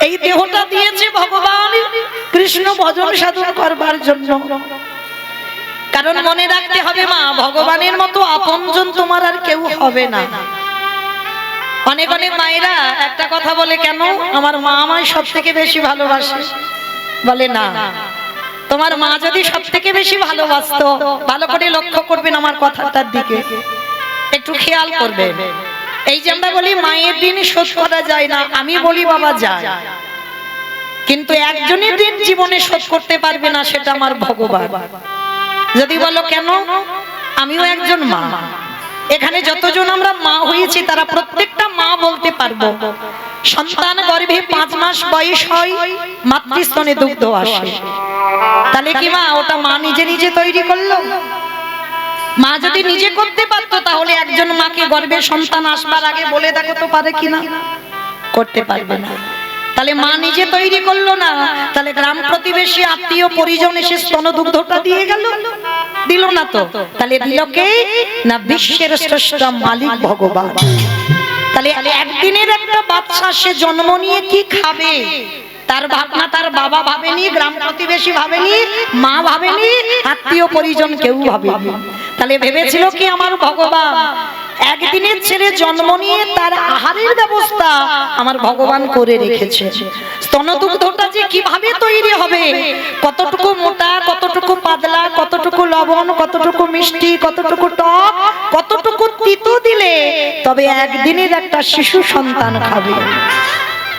এই দেহটা দিয়েছে ভগবান কৃষ্ণ ভজন সাধন করবার জন্য। কারণ মনে রাখতে হবে মা, ভগবানের মতো আপনজন তোমার আর কেউ হবে না। অনেক অনেক মায়েরা একটা কথা বলে, কেন আমার মা আমায় সব থেকে বেশি ভালোবাসে। বলে না, তোমার মা যদি সব থেকে বেশি ভালোবাসতো, ভালো করে লক্ষ্য করবেন আমার কথাটার দিকে, একটু খেয়াল করবেন। এই যে আমরা বলি মায়ের ঋণ শোধ করা যায় না, আমি বলি বাবা যায়, কিন্তু একজনের ঋণ জীবনে শোধ করতে পারবে না, সেটা আমার ভগবান। যদি বলো কেন, আমিও একজন মা। এখানে যতজন আমরা মা হয়েছি তারা প্রত্যেকটা মা বলতে পারবো, সন্তান গর্ভে 5 মাস বয়স হয়, মাতৃস্তনে দুগ্ধ আসে। তাহলে কি মা ওটা মা নিজে নিজে তৈরি করলো? মা যদি নিজে করতে পারতো তাহলে একজন মাকে গর্ভে সন্তান আসবার আগে বলে দেখো তো পারে কিনা? করতে পারবে না। তাহলে মা নিজে তৈরি করলো না, তাহলে গ্রাম প্রতিবেশী আত্মীয় পরিজন এসে স্তনদুগ্ধটা দিয়ে গেল? দিল না তো। তাহলে দিল কে? না বিশ্বের শ্রেষ্ঠ মালিক ভগবান। তাহলে একদিনের একটা বাচ্চা সে জন্ম নিয়ে কি খাবে তার ভাবনা তার বাবা ভাবেনি, গ্রাম প্রতিবেশী ভাবেনি, মা ভাবেনি, আত্মীয় পরিজন কেউ ভাবেনি। তাহলে ভেবেছিল কি আমার ভগবান একদিনের ছেলে জন্ম নিয়ে তার আহারের ব্যবস্থা আমার ভগবান করে রেখেছে। স্তনদুগ্ধটা যে কিভাবে তৈরি হবে, কতটুকু মোটা, কতটুকু পাতলা, কতটুকু লবণ, কতটুকু মিষ্টি, কতটুকু টক, কতটুকু তিতো দিলে তবে একদিনের একটা শিশু সন্তান খাবে,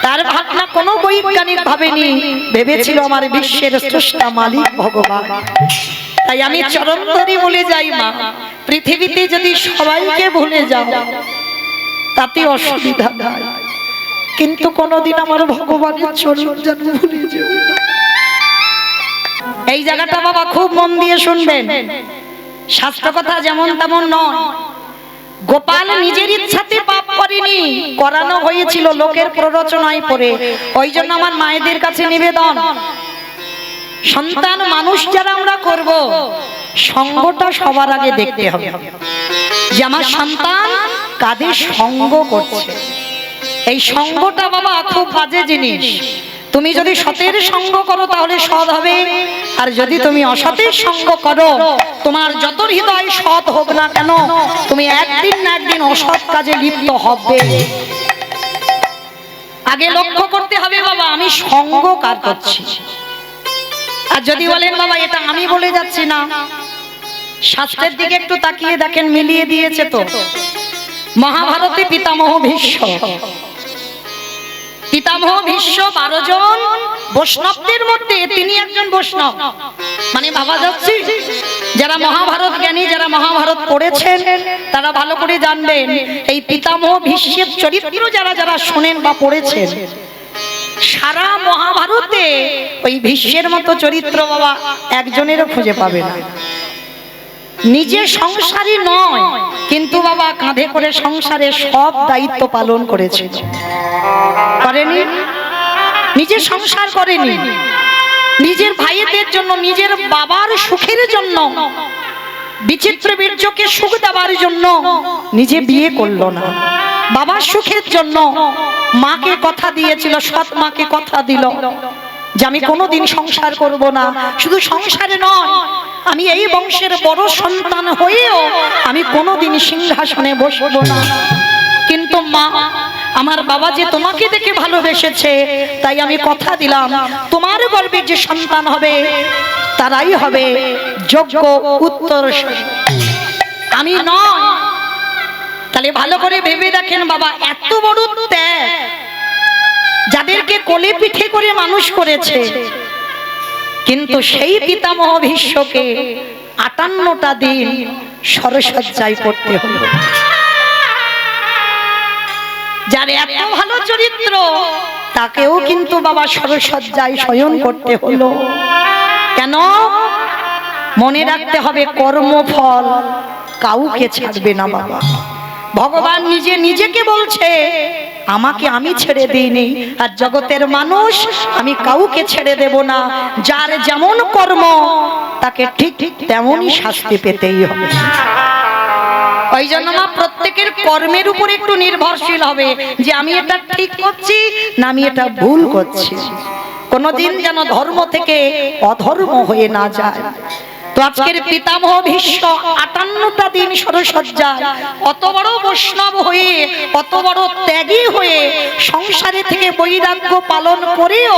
তার ভাবনা কোনো বৈজ্ঞানিক ভাবেনি, ভেবেছিল আমার বিশ্বের স্রষ্টা মালিক ভগবান। তাই আমি চরণ ধরে বলে যাই মা, পৃথিবীতে যদি সবাইকে ভুলে যাও তাতে অসুবিধা নাই, কিন্তু কোনোদিন আমার ভগবানের চরণ যেন ভুলে যেও না। এই জায়গাটা বাবা খুব মন দিয়ে শুনবেন। শাস্ত্র কথা যেমন তেমন নয়। গোপাল নিজের ইচ্ছাতে পাপ করেনি, করানো হয়েছিল লোকের প্ররোচনায় পড়ে। ওই জন্য আমার মায়েদের কাছে নিবেদন, সন্তান মানুষ যারা আমরা করব, সঙ্গটা সবার আগে দেখতে হবে যে আমার সন্তান কাদের সঙ্গ করছে। এই সঙ্গটা বাবা খুব বাজে জিনিস। তুমি যদি সতের সঙ্গ করো তাহলে সৎ হবে, আর যদি তুমি অসতের সঙ্গ করো, তোমার যত হৃদয় সৎ হোক না কেন, তুমি একদিন না একদিন অসৎ কাজে লিপ্ত হবে। আগে লক্ষ্য করতে হবে বাবা আমি সঙ্গ কার করছি। আর যদি বলেন বাবা এটা আমি বলে যাচ্ছি না, শাস্ত্রের দিকে একটু তাকিয়ে দেখেন, মিলিয়ে দিয়েছে তো। মহাভারতে পিতামহ ভীষ্ম, পিতামহ ভীষ্ম 12 জন বৈষ্ণবদের মধ্যে তিনি একজন বৈষ্ণব। মানে ভাবা যাচ্ছে, যারা মহাভারত জ্ঞানী, যারা মহাভারত পড়েছেন তারা ভালো করে জানবেন এই পিতামহ ভীষ্মের চরিত্র যারা যারা শোনেন বা পড়েছেন, সারা মহাভারতে ওই ভীষ্মের মতো চরিত্র বাবা একজনেরও খুঁজে পাবে না। নিজে সংসারী নয়, কিন্তু বাবা কাঁধে করে সংসারের সব দায়িত্ব পালন করেছে। করেনি? নিজে সংসার করেনি, নিজের ভাইদের জন্য, নিজের বাবার সুখের জন্য, বিচিত্র বীর্যকে সুখ দেওয়ার জন্য নিজে বিয়ে করলো না, বাবার সুখের জন্য মাকে কথা দিয়েছিল, সৎ মাকে কথা দিল যে আমি কোনোদিন সংসার করব না। শুধু সংসারে নয়, আমি এই বংশের বড় সন্তান হয়েও আমি কোনোদিন সিংহাসনে বসবো না। কিন্তু মা, আমার বাবা যে তোমাকে দেখে ভালোবেসেছে, তাই আমি কথা দিলাম তোমার গর্ভে যে সন্তান হবে তারাই হবে যোগ্য উত্তরসূরি, আমি নয়। তাহলে ভালো করে ভেবে দেখেন বাবা, এত বড় ত্যাগ, যাদেরকে কোলে পিঠে করে মানুষ করেছে, কিন্তু সেই পিতামহ ভীষ্মকে 58টা দিন সরসজ্জায় পড়তে হলো। যার এত ভালো চরিত্র তাকেও কিন্তু বাবা সরসজ্জায় শয়ন করতে হলো। কেন? মনে রাখতে হবে কর্মফল কাউকে ছাড়বে না বাবা। ভগবান নিজে নিজেকে বলছে আমাকে আমি ছেড়ে দিইনি, আর জগতের মানুষ আমি কাউকে ছেড়ে দেব না। যার যেমন কর্ম তাকে ঠিক ঠিক তেমনই শাস্তি পেতেই হবে। ওই ওই জন্য মা প্রত্যেকের কর্মের উপর একটু নির্ভরশীল হবে যে আমি এটা ঠিক করছি না আমি এটা ভুল করছি, কোনদিন যেন ধর্ম থেকে অধর্ম হয়ে না যায়। তো আজকের পিতামহ ভীষ্ম 58টা দিন সরসজ্জায় অত বড় বৈষ্ণব হয়ে অত বড় ত্যাগী হয়ে সংসারে থেকে বৈরাগ্য পালন করেও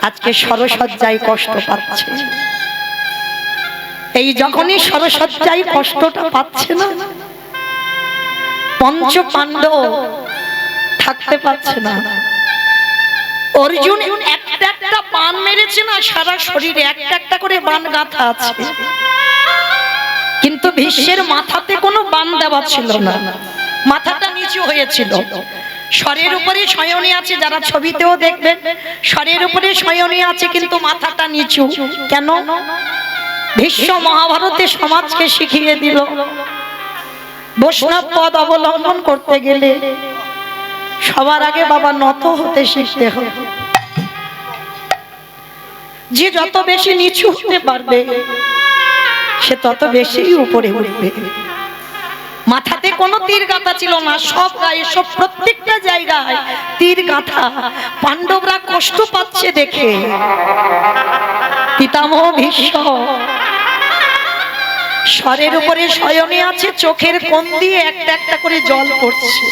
আজকে সরসজ্জায় কষ্ট পাচ্ছে। এই যখনই সরসজ্জায় কষ্টটা পাচ্ছে না, পঞ্চ পাণ্ডব থাকতে পারছে না। অর্জুন একটা একটা বাণ মেরেছে না, সারা শরীরে একটা একটা করে বাণ গাঁথা আছে, কিন্তু ভীষ্মের মাথাতে কোনো বাণ দেওয়া ছিল না, মাথাটা নিচু হয়েছিল। শরীরের উপরে শয়নী আছে, যারা ছবিতেও দেখবেন শরীরের উপরে শয়নী আছে কিন্তু মাথাটা নিচু। কেন? ভীষ্ম মহাভারতে সমাজকে শিখিয়ে দিল বৈষ্ণব পদ অবলম্বন করতে গেলে সবার আগে বাবা নত হতে শিখতে হবে। যে যত বেশি নিচু হতে পারবে সে তত বেশি উপরে উঠবে। মাথাতে কোনো তীর গাঁথা ছিল না, সব গায়ে সব প্রত্যেকটা জায়গায় তীর গাঁথা। পাণ্ডবরা কষ্ট পাচ্ছে দেখে পিতামহ ভীষ্ম শরের উপরে শয়নে আছে, চোখের কোণ দিয়ে একটা একটা করে জল পড়ছে।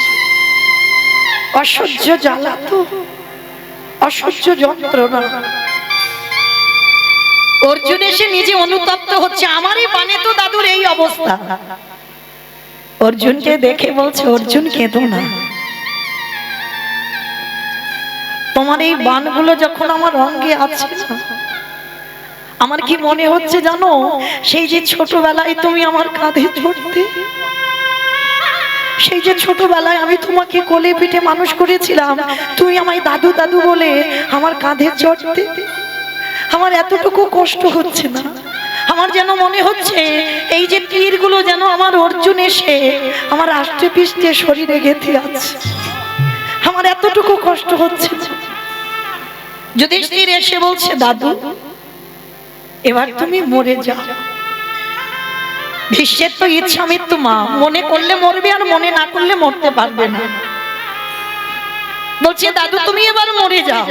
অসহ্য জ্বালা, তো অসহ্য যন্ত্রণা। অর্জুন এসে নিজে অনুতপ্ত হচ্ছে, আমারই বাণে তো দাদুর এই অবস্থা। অর্জুনকে দেখে বলছে, অর্জুন কেঁদো না, তোমার এই বাণগুলো যখন আমার অঙ্গে আছে আমার কি মনে হচ্ছে জানো, সেই যে ছোটবেলায় তুমি আমার কাঁধে চড়তে, সেই যে ছোটবেলায় আমি তোমাকে কোলে পিঠে মানুষ করেছিলাম, তুমি আমায় দাদু দাদু বলে আমার কাঁধে চড়তে, আমার এতটুকু কষ্ট হচ্ছে না। আমার যেন মনে হচ্ছে এই যে তীরগুলো যেন আমার অর্জুন এসে আমার আষ্টে পৃষ্ঠে শরীরে গেঁথে আছে, আমার এতটুকু কষ্ট হচ্ছে। যুধিষ্ঠির এসে বলছে, দাদু এবার তুমি মরে যাও। ভীষ্মের তো ইচ্ছা মৃত্যু মা, মনে করলে মরবে আর মনে না করলে মরতে পারবে না। বলছে, দাদু তুমি এবার মরে যাও,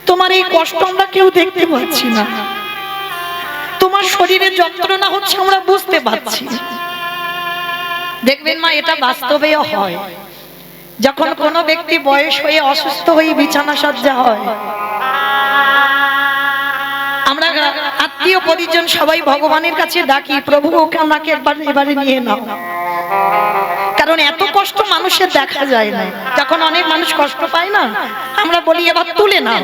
তোমার এই কষ্ট আমরা কেউ দেখতে পাচ্ছি না, তোমার শরীরে যন্ত্রণা হচ্ছে আমরা বুঝতে পারছি। দেখবেন মা, এটা বাস্তবেও হয়। যখন কোনো ব্যক্তি বয়স হয়ে অসুস্থ হয়ে বিছানা সজ্জা হয়, আমরা আত্মীয় পরিজন সবাই ভগবানের কাছে ডাকি, প্রভু ওকে আমাকে একবার এবারে নিয়ে নাও, কারণ এত কষ্ট মানুষের দেখা যায় না। যখন অনেক মানুষ কষ্ট পায় না, আমরা বলি এবার তুলে নাও।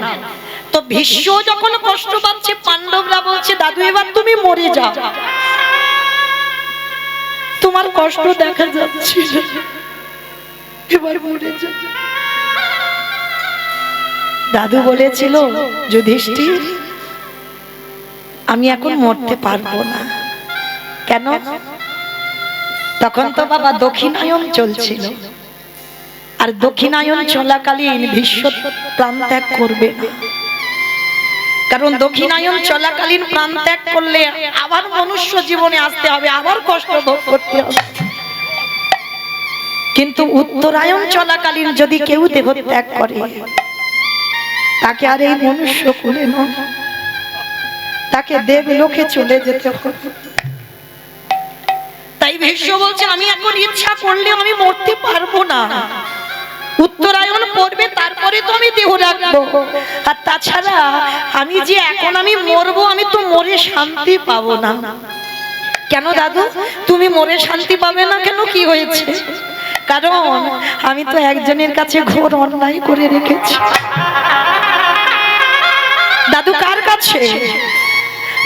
তো ভীষ্ম যখন কষ্ট পাচ্ছে, পাণ্ডবরা বলছে, দাদু এবার তুমি মরে যাও, তোমার কষ্ট দেখা যাচ্ছে, এবার মরে যাও। দাদু বলেছিল, যুধিষ্ঠির আমি এখন মরতে পারবো না। কেন? তখন তো বাবা দক্ষিণায়ন চলছিল, আর দক্ষিণায়ন চলাকালীন ভীষ্ম প্রাণ ত্যাগ করবে না, কারণ দক্ষিণায়ন চলাকালীন প্রাণ ত্যাগ করলে আবার মনুষ্য জীবনে আসতে হবে, আবার কষ্ট ভোগ করতে হবে। কিন্তু উত্তরায়ণ চলাকালীন যদি কেউ দেহ ত্যাগ করে, তাকে আর এই মনুষ্য কুলে নয়, তাকে দেবলোকে চলে যেতে হবে। তাই ভীষ্ম বলছে, আমি এখন ইচ্ছা করলে আমি মরতে পারবো না, উত্তরায়ণ পড়বে তারপরে তো আমি দেহ রাখবো। আর তাছাড়া আমি যে এখন আমি মরবো, আমি তো মরে শান্তি পাবো না। কেন দাদু তুমি মরে শান্তি পাবে না কেন? কি হয়েছে? কারণ আমি তো একজনের কাছে ঘোর অন্যায় করে রেখেছি। দাদু কার কাছে?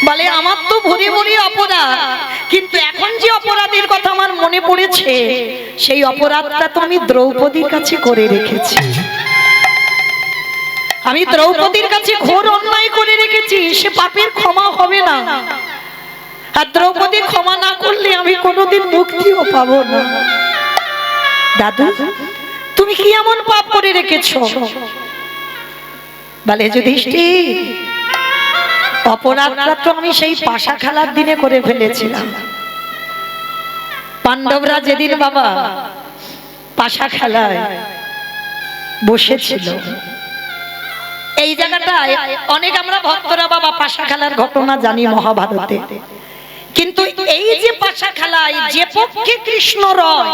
বলে আমার তো ভরে ভরে অপরাধ, কিন্তু এখন যে অপরাধের কথা আমার মনে পড়েছে, সেই অপরাধটা তো আমি দ্রৌপদীর কাছে করে রেখেছি। আমি দ্রৌপদীর কাছে ঘোর অন্যায় করে রেখেছি, সে পাপের ক্ষমা হবে না। আর দ্রৌপদী ক্ষমা না করলে আমি কোনোদিন মুক্তিও পাবো না। দাদু তুমি কি এমন পাপ করে রেখেছো? বলে যুধিষ্ঠির, অপরাধটা তো আমি সেই পাশা খেলার দিনে করে ফেলেছিলাম। পাণ্ডবরা যেদিন বাবা পাশা খেলায় বসেছিল, এই জায়গাটায় অনেক আমরা ভক্তরা বাবা পাশা খেলার ঘটনা জানি মহাভারতে, কিন্তু এই যে পাশা খেলায় যে পক্ষে কৃষ্ণ রয়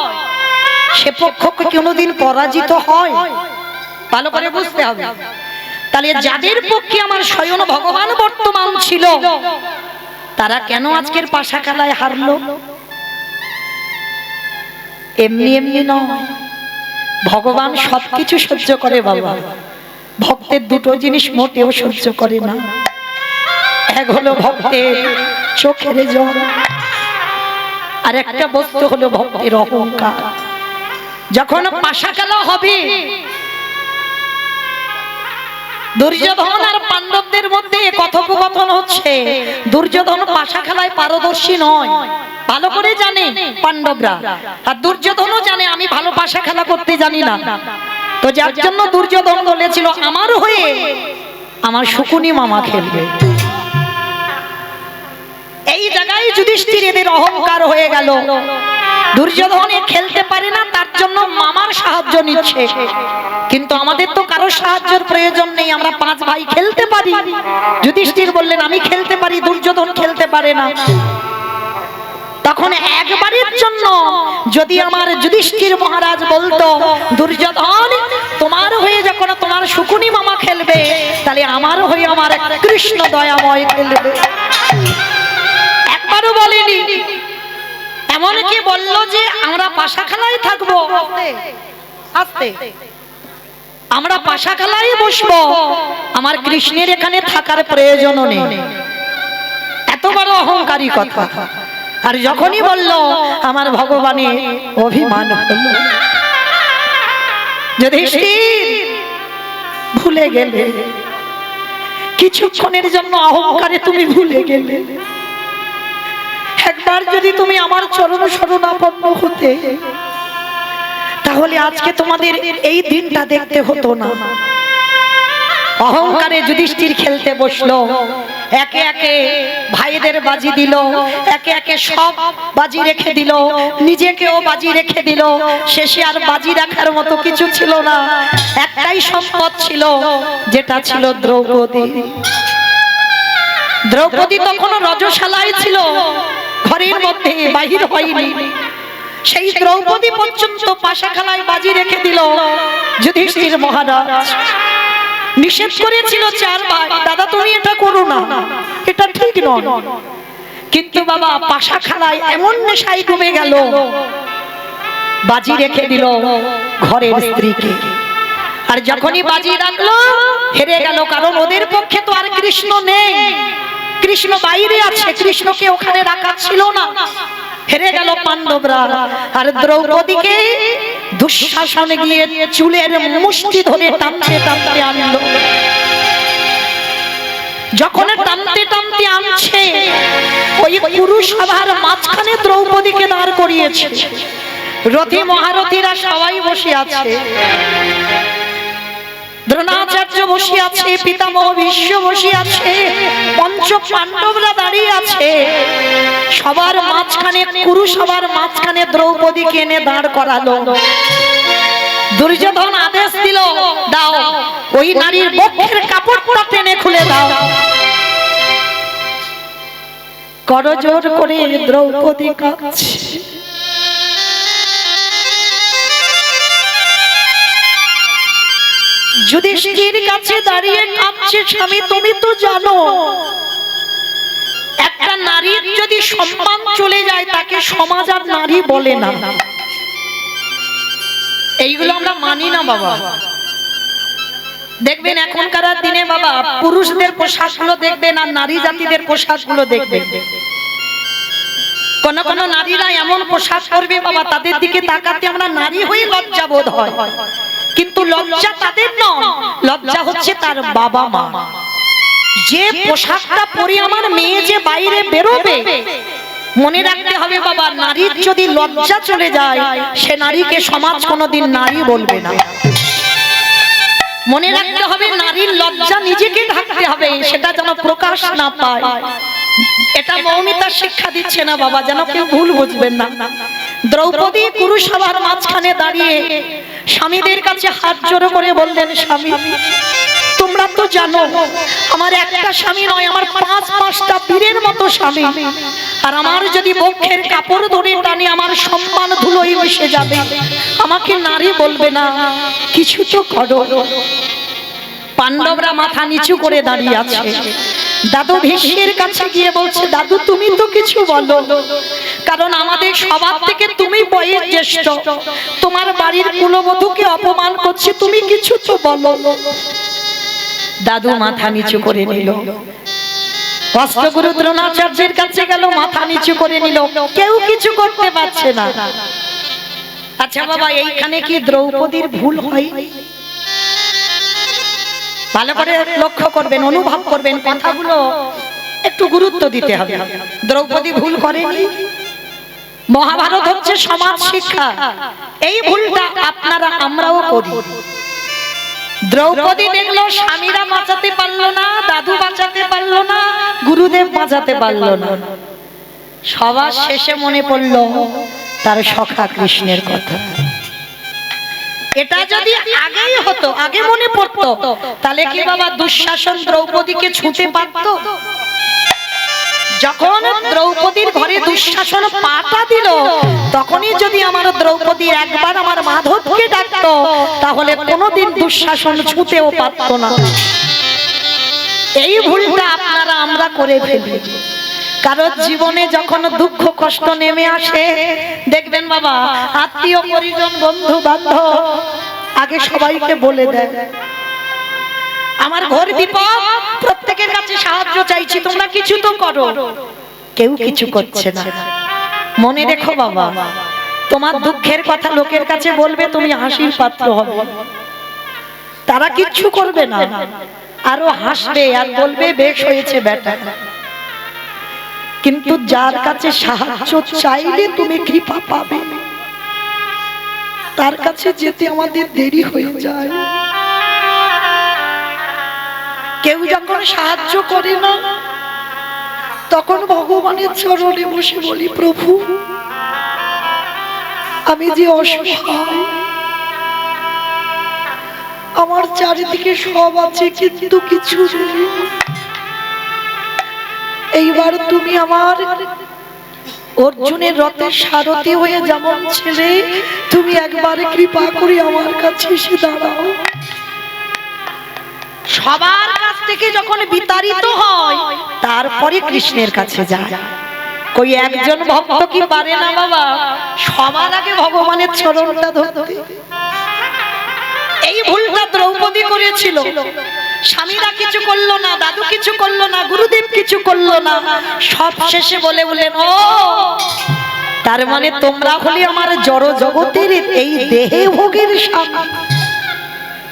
সে পক্ষকে কোনোদিন পরাজিত হয়? ভালো করে বুঝতে হবে। তাহলে যাদের পক্ষে আমার স্বয়ং ভগবান বর্তমান ছিল তারা কেন আজকের পাশা খেলায় হারলো? এমনি এমনি নয়, ভগবান সবকিছু সহ্য করে বাবা। ভক্তের দুটো জিনিস মোটেও সহ্য করে না, এক হলো ভক্তের চোখের জল, আর একটা বস্তু হলো ভক্তের অহংকার। যখন পাশা খেলা হবে, দুর্যোধন আর পাণ্ডবদের মধ্যে কথোপকথন হচ্ছে। দুর্যোধন পাশা খেলায় পারদর্শী নয়, ভালো করে জানে পাণ্ডবরা, আর দুর্যোধনও জানে আমি ভালো পাশা খেলা করতে জানি না। তো যার জন্য দুর্যোধন বলেছিল আমার হয়ে আমার শকুনি মামা খেলবে। এই জায়গায় যুধিষ্ঠির এদের অহংকার হয়ে গেল। দুর্যোধন খেলতে পারে না, তার জন্য মামার সাহায্য নিচ্ছে। কিন্তু আমাদের তো কারো সাহায্যের প্রয়োজন নেই, আমরা পাঁচ ভাই খেলতে পারি। যুধিষ্ঠির বললেন আমি খেলতে পারি, দুর্যোধন খেলতে পারে না। তখন একবারের জন্য যদি আমার যুধিষ্ঠির মহারাজ বলতো দুর্যোধন তোমার হয়ে যখন তোমার শকুনি মামা খেলবে, তাহলে আমার হয়ে আমার কৃষ্ণ দয়াময় খেলবে। একবারও বলেনি, এমনকি বললো যে আমরা পাশা খেলায় থাকবো, আস্তে আমরা পাশা খেলায় বসবো, আমার কৃষ্ণের এখানে থাকার প্রয়োজন নেই। এত বড় অহংকারী কথা। আর যখনই বলল আমার ভগবানের অভিমান হলো, যুধিষ্ঠির ভুলে গেলে, কিছুক্ষণের জন্য অহংকারে তুমি ভুলে গেলে। একবার যদি তুমি আমার চরণ শরণাপন্ন হতে, তাহলে আজকে তোমাদের এই দিনটা দেখতে হতো না। অহংকারে যুধিষ্ঠির খেলতে বসলো, একে একে ভাইদের বাজি দিল, একে একে সব বাজি রেখে দিল, নিজেকেও বাজি রেখে দিল। শেষে আর বাজি রাখার মতো কিছু ছিল না, একটাই সম্পদ ছিল, যেটা ছিল দ্রৌপদী। দ্রৌপদী তখনও রজশালায় ছিল, ঘরের মধ্যে বাহির হয়নি। সেই দ্রৌপদী পর্যন্ত পাশা খেলায় বাজি রেখে দিল। যুধিষ্ঠির মহারাজ নিষেধ করেছিল চারবার, দাদা তুমি এটা করো না, এটা ঠিক নয়। কিন্তু বাবা পাশা খেলায় এমন নেশায় ডুবে গেল, বাজি রেখে দিল ঘরের স্ত্রীকে। আর যখনই বাজি রাখলো হেরে গেল, কারণ ওদের পক্ষে তো আর কৃষ্ণ নেই, কৃষ্ণ বাইরে আছে, কৃষ্ণকে ওখানে রাখা ছিল না। হেরে গেল পাণ্ডবরা। আর দ্রৌপদীকে দুঃশাসন গিয়ে চুলের মুষ্টি ধরে টানতে টানতে আনলো। যখন টানতে টানতে আনছে, ওই পুরুষ সভার মাঝখানে দ্রৌপদীকে দাঁড় করিয়েছে। রথী মহারথীরা সবাই বসে আছে, দ্রোণাচার্য বসে আছে, পিতামহ ভীষ্ম বসে আছে, পঞ্চ পাণ্ডবরা দাঁড়িয়ে আছে। সবার মাঝখানে, কুরু সবার মাঝখানে দ্রৌপদীকে এনে দাঁড় করালো। দুর্যোধন আদেশ দিল দাও, ওই নারীর বক্ষের কাপড়টা টেনে খুলে দাও। করজোর করে দ্রৌপদী কাঁদছে। যুধিষ্ঠির কাছে দাঁড়িয়ে কাঁদছে, স্বামী তুমি তো জানো একটা নারীর যদি সম্মান চলে যায় তাকে সমাজ আর নারী বলে না। এইগুলো আমরা মানি না বাবা। দেখবেন এখনকার দিনে বাবা পুরুষদের পোশাকগুলো দেখবেন আর নারী জাতিদের পোশাকগুলো দেখবেন। কোন কোন নারীরা এমন পোশাক পরবে বাবা, তাদের দিকে তাকাতে আমরা নারী হয়ে লজ্জা বোধ হয়। কিন্তু লজ্জা তাদের নয়, লজ্জা হচ্ছে তার বাবা মা। যে পোশাকটা পরে আমার মেয়ে যে বাইরে বেরোবে, মনে রাখতে হবে বাবা, নারীর যদি লজ্জা চলে যায় সে নারীকে সমাজ কোনোদিন নারী বলবে না। মনে রাখতে হবে নারীর লজ্জা নিজেকে ঢাকতে হবে, সেটা যেন প্রকাশ না পায়। এটা মৌমিতার শিক্ষা দিচ্ছে না বাবা, যেন কেউ ভুল বুঝবেন না। দ্রৌপদী কুরুসভার মাঝখানে দাঁড়িয়ে স্বামীদের কাছে হাত জোড়ো করে বললেন, স্বামী তোমরা তো জানো আমার একটা স্বামী নয়, আমার পাঁচটা বীরের মতো স্বামী, আর আমার যদি বক্ষের কাপড় ধরে টানে আমার সম্মান ধুলোয় মিশে যাবে, আমাকে নারী বলবে না, কিছু তো করো। পাণ্ডবরা মাথা নিচু করে দাঁড়িয়ে আছে। দাদু ভীষ্মের কাছে গিয়ে বলছে, দাদু তুমি তো কিছু বলো, কারণ আমাদের সবার থেকে তুমি বয়স জ্যেষ্ঠ, তোমার বাড়ির কুলবধূকে অপমান করছে, তুমি কিছু তো বলো। দাদু মাথা নিচু করে নিল। অষ্টগুরু দ্রোণাচার্যের কাছে গেল, মাথা নিচু করে নিল, কেউ কিছু করতে পারছে না। আচ্ছা বাবা, এইখানে কি দ্রৌপদীর ভুল হয়? ভালো করে লক্ষ্য করবেন, অনুভব করবেন, কথাগুলো একটু গুরুত্ব দিতে হবে। দ্রৌপদী ভুল করেনি। মহাভারত হচ্ছে সমাজ শিক্ষা। এই ভুলটা আপনারা আমরাও করি। দ্রৌপদী দেখলো স্বামীরা বাঁচাতে পারলো না, দাদু বাঁচাতে পারলো না, গুরুদেব বাঁচাতে পারলো না, সবার শেষে মনে পড়লো তার সখা কৃষ্ণের কথা। এটা যদি আগেই হতো, আগে মনে পড়তো, তাহলে কি বাবা দুঃশাসন দ্রৌপদীকে ছুঁতে পারতো? যখন দ্রৌপদীর ঘরে দুঃশাসন পাটা দিল, তখনই যদি আমার দ্রৌপদী একবার আমার মাধবকে ডাকতো, তাহলে কোনোদিন দুঃশাসন ছুঁতেও পারতো না। এই ভুলটা আপনারা আমরা করে ফেলি। কারণ জীবনে যখন দুঃখ কষ্ট নেমে আসে, দেখবেন বাবা আত্মীয় পরিজন বন্ধু বান্ধব আগে সবাইকে বলে দেয়, আমার ঘর বিপদ, প্রত্যেকের কাছে সাহায্য চাইছি, তোমরা কিছু তো করো। কেউ কিছু করছে না। মনে রেখো বাবা, তোমার দুঃখের কথা লোকের কাছে বলবে, তুমি হাসির পাত্র হবে। তারা কিচ্ছু করবে না, আরো হাসবে আর বলবে বেশ হয়েছে বেটা। কিন্তু যার কাছে সাহায্য চাইলে তুমি কৃপা পাবে, তার কাছে যেতে আমাদের দেরি হয়ে যায়। কেউ যখন সাহায্য করে না, তখন ভগবানের চরণে বসে বলি, প্রভু আমি যে অসহায়, আমার চারিদিকে সব আছে কিন্তু কিছু নেই, এইবার তুমি আমার অর্জুনের রথের সারথি হয়ে যেমন ছেলে, তুমি একবার কৃপা করে আমার কাছে এসে দাঁড়াও। সবার কাছ থেকে যখন বিতাড়িত হয়, তারপরে কৃষ্ণের কাছে যায়। কই একজন ভক্ত কি পারে না বাবা সবার আগে ভগবানের চরণটা ধরতে? এই ভুলটা দ্রৌপদী করেছিল। স্বামীরা কিছু করলো না, দাদু কিছু করলো না, গুরুদেব কিছু করলো না, সব শেষে বলে বলেন, ও তার মানে তোমরা হলে আমার জড় জগতের এই দেহে ভোগের স্বামী,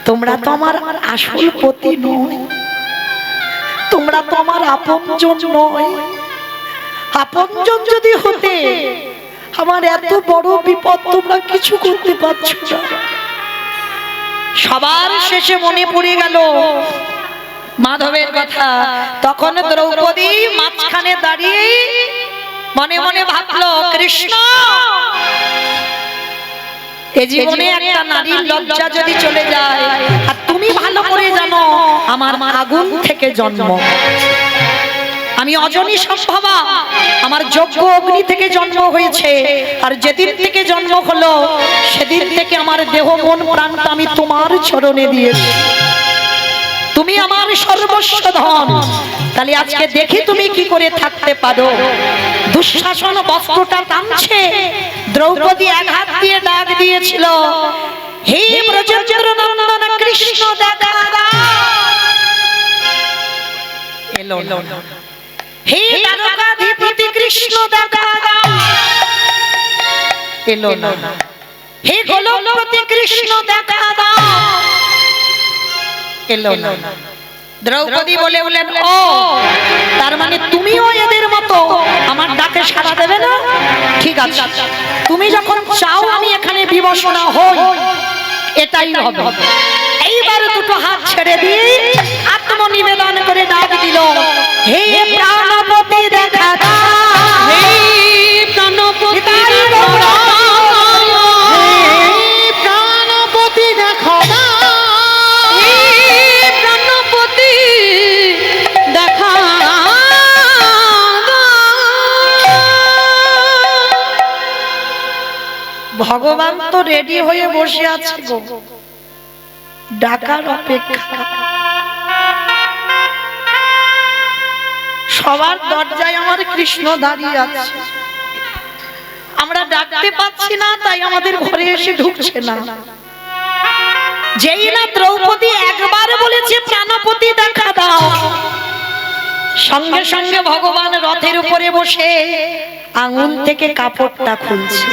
তোমরা তো আমার আসল পতি নয়, তোমরা তো আমার আপনজন নয়। আপনজন যদি হতে আমার এত বড় বিপদ তোমরা কিছু করতে পারছো না। সবার শেষে মনে পড়ে গেল মাধবের কথা। তখন দ্রৌপদী মাঝখানে দাঁড়িয়ে মনে মনে ভাবলো, কৃষ্ণ এই জীবনে একটা নারীর লজ্জা যদি চলে যায়, আর তুমি ভালো করে জানো আমার আগুন থেকে জন্ম, আমি অজনী সম্ভবা, আমার যজ্ঞ অগ্নি থেকে জন্ম হয়েছে, আর যেদিন থেকে জন্ম হলো সেদিন থেকে আমার দেহ মন প্রাণটা আমি তোমার চরণে দিয়েছি, তুমি আমার সর্বস্ব ধন। তাহলে আজকে দেখি তুমি কি করে থাকতে পারো। দুঃশাসন বস্ত্রটা টানছে, দ্রৌপদী এক হাত দিয়ে ডাক দিয়েছিল, হে ব্রজেন্দ্র নন্দন কৃষ্ণ দেখা দাও। এলো না। হে দ্বারকাধিপতি কৃষ্ণ দেখা দাও। এলো না। হে গোলকপতি কৃষ্ণ দেখা দাও। এলো না। দ্রৌপদী বলে বলেন, ও তার মানে তুমিও এদের মতো আমার ডাকে সাড়া দেবে না? ঠিক আছে, তুমি যখন চাও আমি এখানে বিবশনা হই, এটাই হবে। এইবার দুটো হাত ছেড়ে দিয়ে আত্মনিবেদন করে ডাক দিল, হে প্রাণপতি দেখা দাও। হে প্রাণপতি দেখা দাও। ভগবান তো রেডি হয়ে বসে আছে গো, ডাকার অপেক্ষা। সবার দরজায় আমার কৃষ্ণ দাঁড়িয়ে আছে, আমরা ডাকতে পাচ্ছি না, তাই আমাদের ঘরে এসে ঢুকছে না। যেই না দ্রৌপদী একবার বলেছে প্রাণপতি দেখা দাও, সঙ্গে সঙ্গে ভগবান রথের উপরে বসে আঙুল থেকে কাপড়টা খুলছে।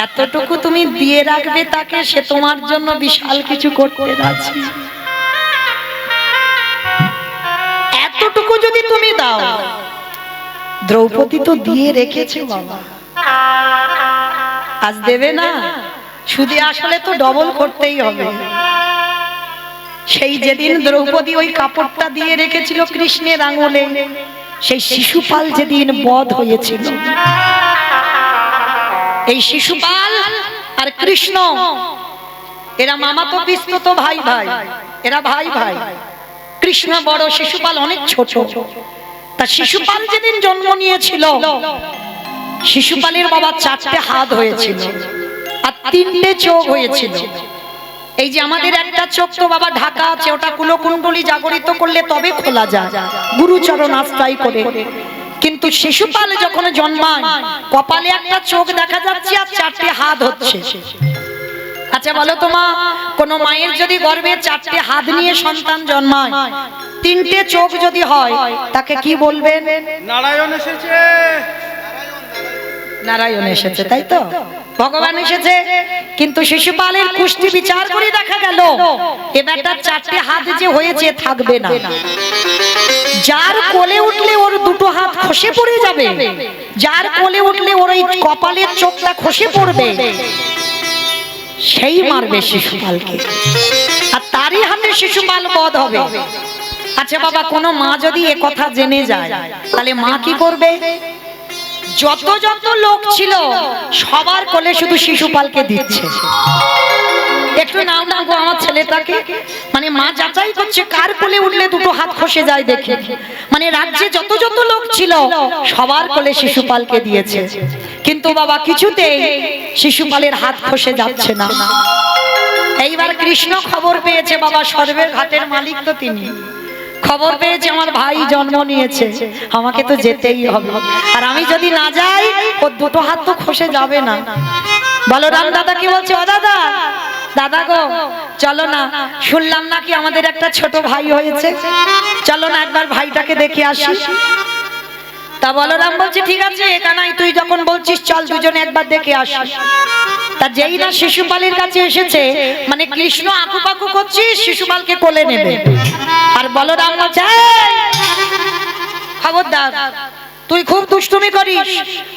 এতটুকু তুমি দিয়ে রাখবে তাকে, সে তোমার জন্য বিশাল কিছু করতে রাজি। এতটুকু যদি তুমি দাও, দ্রৌপদী তো দিয়ে রেখেছে বাবা, আজ দেবে না? শুধু আসলে তো ডবল করতেই হবে। সেই যেদিন দ্রৌপদী ওই কাপড়টা দিয়ে রেখেছিল কৃষ্ণের আঙুলে, সেই শিশুপাল যেদিন বধ হয়েছিল, এই শিশুপাল আর কৃষ্ণ এরা মামাতো পিস্তত ভাই ভাই, এরা ভাই ভাই। কৃষ্ণ বড়, শিশুপাল অনেক ছোট। তা শিশুপাল যেদিন জন্ম নিয়েছিল, শিশুপালের বাবা 4টে হাত হয়েছিল আর 3টে চোখ হয়েছিল। এই যে আমাদের একটা চোখ তো বাবা ঢাকা আছে, ওটা কুলকুণ্ডলী জাগরিত করলে তবে খোলা যায়, গুরুচরণ আশ্রয় করে। কিন্তু শিশুপাল যখন জন্মায়, কপালে একটা চোখ দেখা যাচ্ছে আর 4টে হাত হচ্ছে। আচ্ছা বলো তো মা, কোন মায়ের যদি গর্ভে 4টে হাত নিয়ে সন্তান জন্মায়, 3টে চোখ যদি হয়, তাকে কি বলবেন? নারায়ণ এসেছে। নারায়ণ এসেছে, তাই তো? ভগবান এসেছে। কিন্তু শিশুপালের কুষ্টি বিচার করে দেখা গেল এ বেটার 4টে হাত যে হয়েছে থাকবে না। যার কোলে উঠলে ওর 2টো হাত খসে পড়ে যাবে, যার কোলে উঠলে ওর ওই কপালের চোখটা খসে পড়বে, সেই মারবে শিশুপালকে, আর তারই হাতে শিশুপাল বধ হবে। আচ্ছা বাবা, কোন মা যদি এ কথা জেনে যায়, তাহলে মা কি করবে? যত যত লোক ছিল সবার কোলে শুধু শিশুপালকে দিচ্ছে। একটু নাম না গো আমার ছেলেটাকে, মানে মা যাচাই করছে কার কোলে উঠলে 2টো হাত খসে যায় দেখে। মানে রাজ্যে যত যত লোক ছিল সবার কোলে শিশুপালকে দিয়েছে, কিন্তু বাবা কিছুতেই শিশুপালের হাত খসে যাচ্ছে না। এইবার কৃষ্ণ খবর পেয়েছে, বাবা সর্বের ঘাটের মালিক তো তিনি, খবর পেয়েছে আমার ভাই জন্ম নিয়েছে, আমাকে তো যেতেই হবে, আর আমি যদি না যাই ওর 2টো হাত তো খসে যাবে না। বলরাম দাদা কি বলছে? ও দাদা, দাদা গো চলো না, শুনলাম নাকি আমাদের একটা ছোট ভাই হয়েছে, চলো না একবার ভাইটাকে দেখে আসি। তা বলরাম বলছে ঠিক আছে কানাই, তুই যখন বলছিস চল দুজনে একবার দেখে আসি। তা যেই না শিশুপালের কাছে এসেছে, মানে কৃষ্ণ আকুপাকু করছে শিশুপালকে কোলে নেবে, আর বলরাম বলছে খবরদার, তুই খুব দুষ্টুমি করিস,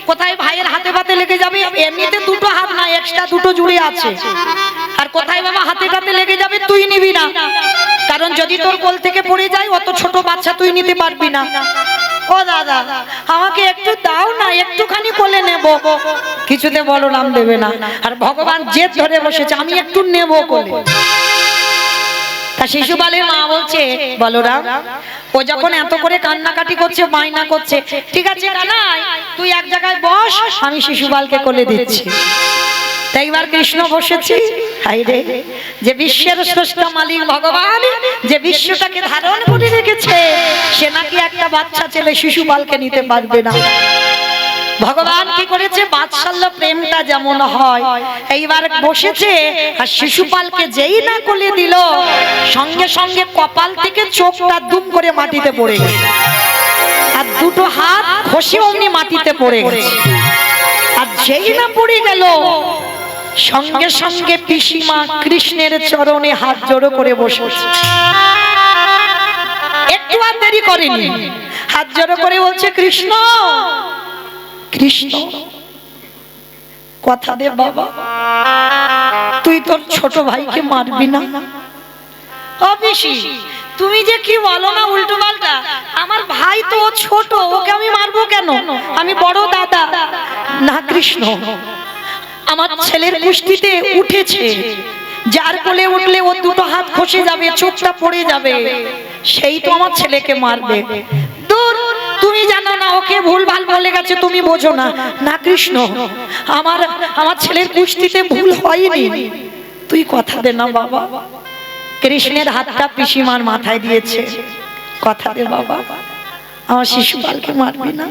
কোথায় ভাইয়ের হাতে পাতে লেগে যাবে, এমনিতে 2টো হাত না এক্সট্রা 2টো জুড়ে আছে, আর কোথায় বাবা হাতে পাতে লেগে যাবে, তুই নিবি না, কারণ যদি তোর কোল থেকে পড়ে যায় অত ছোট বাচ্চা তুই নিতে পারবি না। ও দাদা আমাকে একটু দাও না, একটুখানি কোলে নেব। কিছুতে বলরাম দেবে না, আর ভগবান জেদ ধরে বসেছে আমি একটু নেব কোলে। তা শিশুপালের মা বলছে বলরাম, ও যখন এত করে কান্নাকাটি করছে, বায়না করছে, ঠিক আছে কানাই তুই এক জায়গায় বস, আমি শিশুপালকে কোলে দিচ্ছি। তাই এবার কৃষ্ণ বসেছে। হাই রে, যে বিশ্বের স্রষ্টা মালিক ভগবান, যে বিশ্বটাকে ধারণ করে রেখেছে, সে নাকি একটা বাচ্চা ছেলে শিশুপালকে নিতে পারবে না। ভগবান কি করেছে, বাৎসল্য প্রেমটা যেমন হয়, এইবার বসেছে, আর শিশুপালকে যেই না কোলে দিল, সঙ্গে সঙ্গে কপাল থেকে চোখটা দুম করে মাটিতে পড়ে গেছে, আর 2টো হাত খসে অমনি মাটিতে পড়ে গেছে। আর যেই না পড়ে গেল, সঙ্গে সঙ্গে পিসিমা কৃষ্ণের চরণে হাত জড়ো করে বসেছে, একটু আর দেরি করেনি, হাত জড়ো করে বলছে কৃষ্ণ কৃষ্ণ, কথা দে বাবা, তুই তোর ছোট ভাইকে মারবি না। ও পিসি, তুমি যে কি বলো না উল্টো পাল্টা, আমার ভাই তো ছোট, ওকে আমি মারবো কেন, আমি বড় দাদা। না কৃষ্ণ, আমার ছেলের কুষ্টিতে উঠেছে, যার কোলে উঠলে ও 2টো হাত খসে যাবে, চোখটা পড়ে যাবে, সেই তো আমার ছেলেকে মারবে। দূর, তুমি জানো না ওকে ভুলভাল বলে গেছে, তুমি বোঝো না। না কৃষ্ণ, আমার ছেলের কুস্তিতে ভুল হয়নি, তুই কথা দে না বাবা। কৃষ্ণের হাতটা পিসিমার মাথায় দিয়েছে, কথা দে বাবা, আমার শিশুপালকে মারবি না।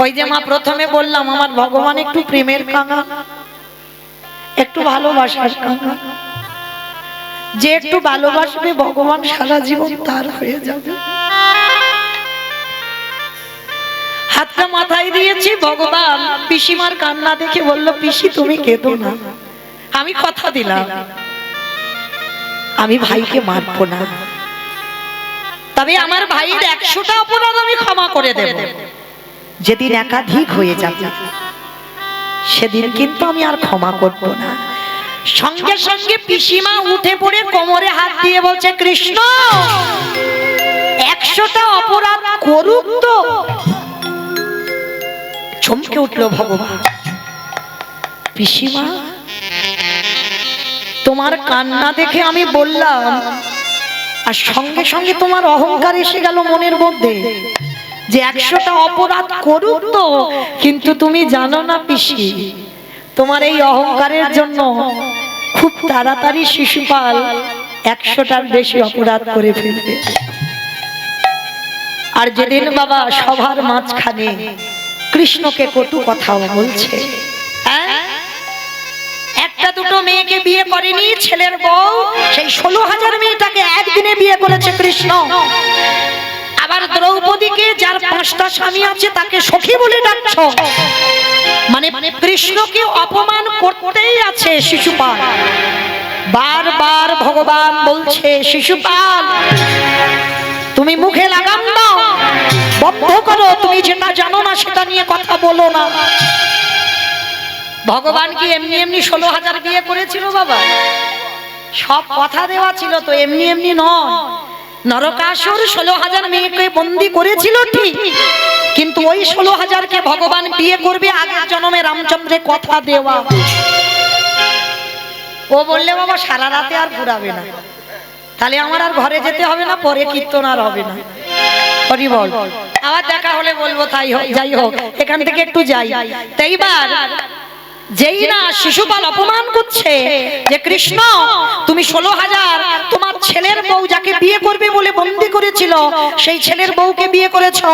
ওই যে মা প্রথমে বললাম, আমার ভগবান একটু প্রেমের কাঙাল, একটু ভালোবাসার কাঙাল। যে একটু ভালোবাসবে ভগবান সারা জীবন তার হয়ে যাবে। হাতটা মাথায় দিয়েছি, ভগবান পিসিমার কান্না দেখে বলল, পিসি তুমি কেঁদো না, আমি কথা দিলাম আমি ভাইকে মারবো না, তবে আমার ভাইয়ের 100টা অপরাধ আমি ক্ষমা করে দেব। যেদিন একাধিক হয়ে যাবে সেদিন কিন্তু আমি আর ক্ষমা করব না। সঙ্গে সঙ্গে পিসিমা উঠে পড়ে কোমরে হাত দিয়ে বলছে, কৃষ্ণ 100টা অপরাধ করুক তো। চমকে উঠলো ভগবান, পিসিমা তোমার কান্না দেখে আমি বললাম, আর সঙ্গে সঙ্গে তোমার অহংকার এসে গেল মনের মধ্যে যে 100টা অপরাধ করুক তো। কিন্তু তুমি জানো না পিসি, তোমার এই অহংকারের জন্য খুব তাড়াতাড়ি শিশুপাল 100টার বেশি অপরাধ করে ফেলবে। আর যেদিন বাবা সবার মাঝখানে কৃষ্ণকে কটু কথা বলছে, একটা দুটো মেয়েকে বিয়ে করেনি ছেলের বউ, সেই 16,000 মেয়েটাকে একদিনে বিয়ে করেছে কৃষ্ণ। আবার দ্রৌপদীকে, যার 5টা স্বামী আছে, তাকে সখী বলে ডাকছো, মানে কৃষ্ণকে অপমান করতেই আছে শিশুপাল। বারবার ভগবান বলছে, শিশুপাল তুমি মুখে লাগাম দাও, বন্ধ করো, তুমি যেটা জানো না সেটা নিয়ে কথা বলো না। ভগবান কি এমনি এমনি 16,000 বিয়ে করেছিল বাবা? সব কথা দেওয়া ছিল তো, এমনি এমনি নয়। নরকাসুর 16,000 মেয়েকে বন্দি করেছিল ঠিক, কিন্তু ওই 16,000কে ভগবান বিয়ে করবে আগের জন্মে রামচন্দ্রের কথা দেওয়া। ও বললে বাবা সারা রাতে আর ঘুরাবে না, তাহলে আমার আর ঘরে যেতে হবে না, পরে কীর্তন আর হবে না। হরি বল। আবার দেখা হলে বলবো তাই হোক, যাই হোক এখান থেকে একটু যাই। তাই এইবার যেই না শিশুপাল অপমান করছে যে কৃষ্ণ তুমি 16,000 তোমার ছেলের বউ যাকে বিয়ে করবে বলে বন্দি করেছিল সেই ছেলের বউকে বিয়ে করেছো,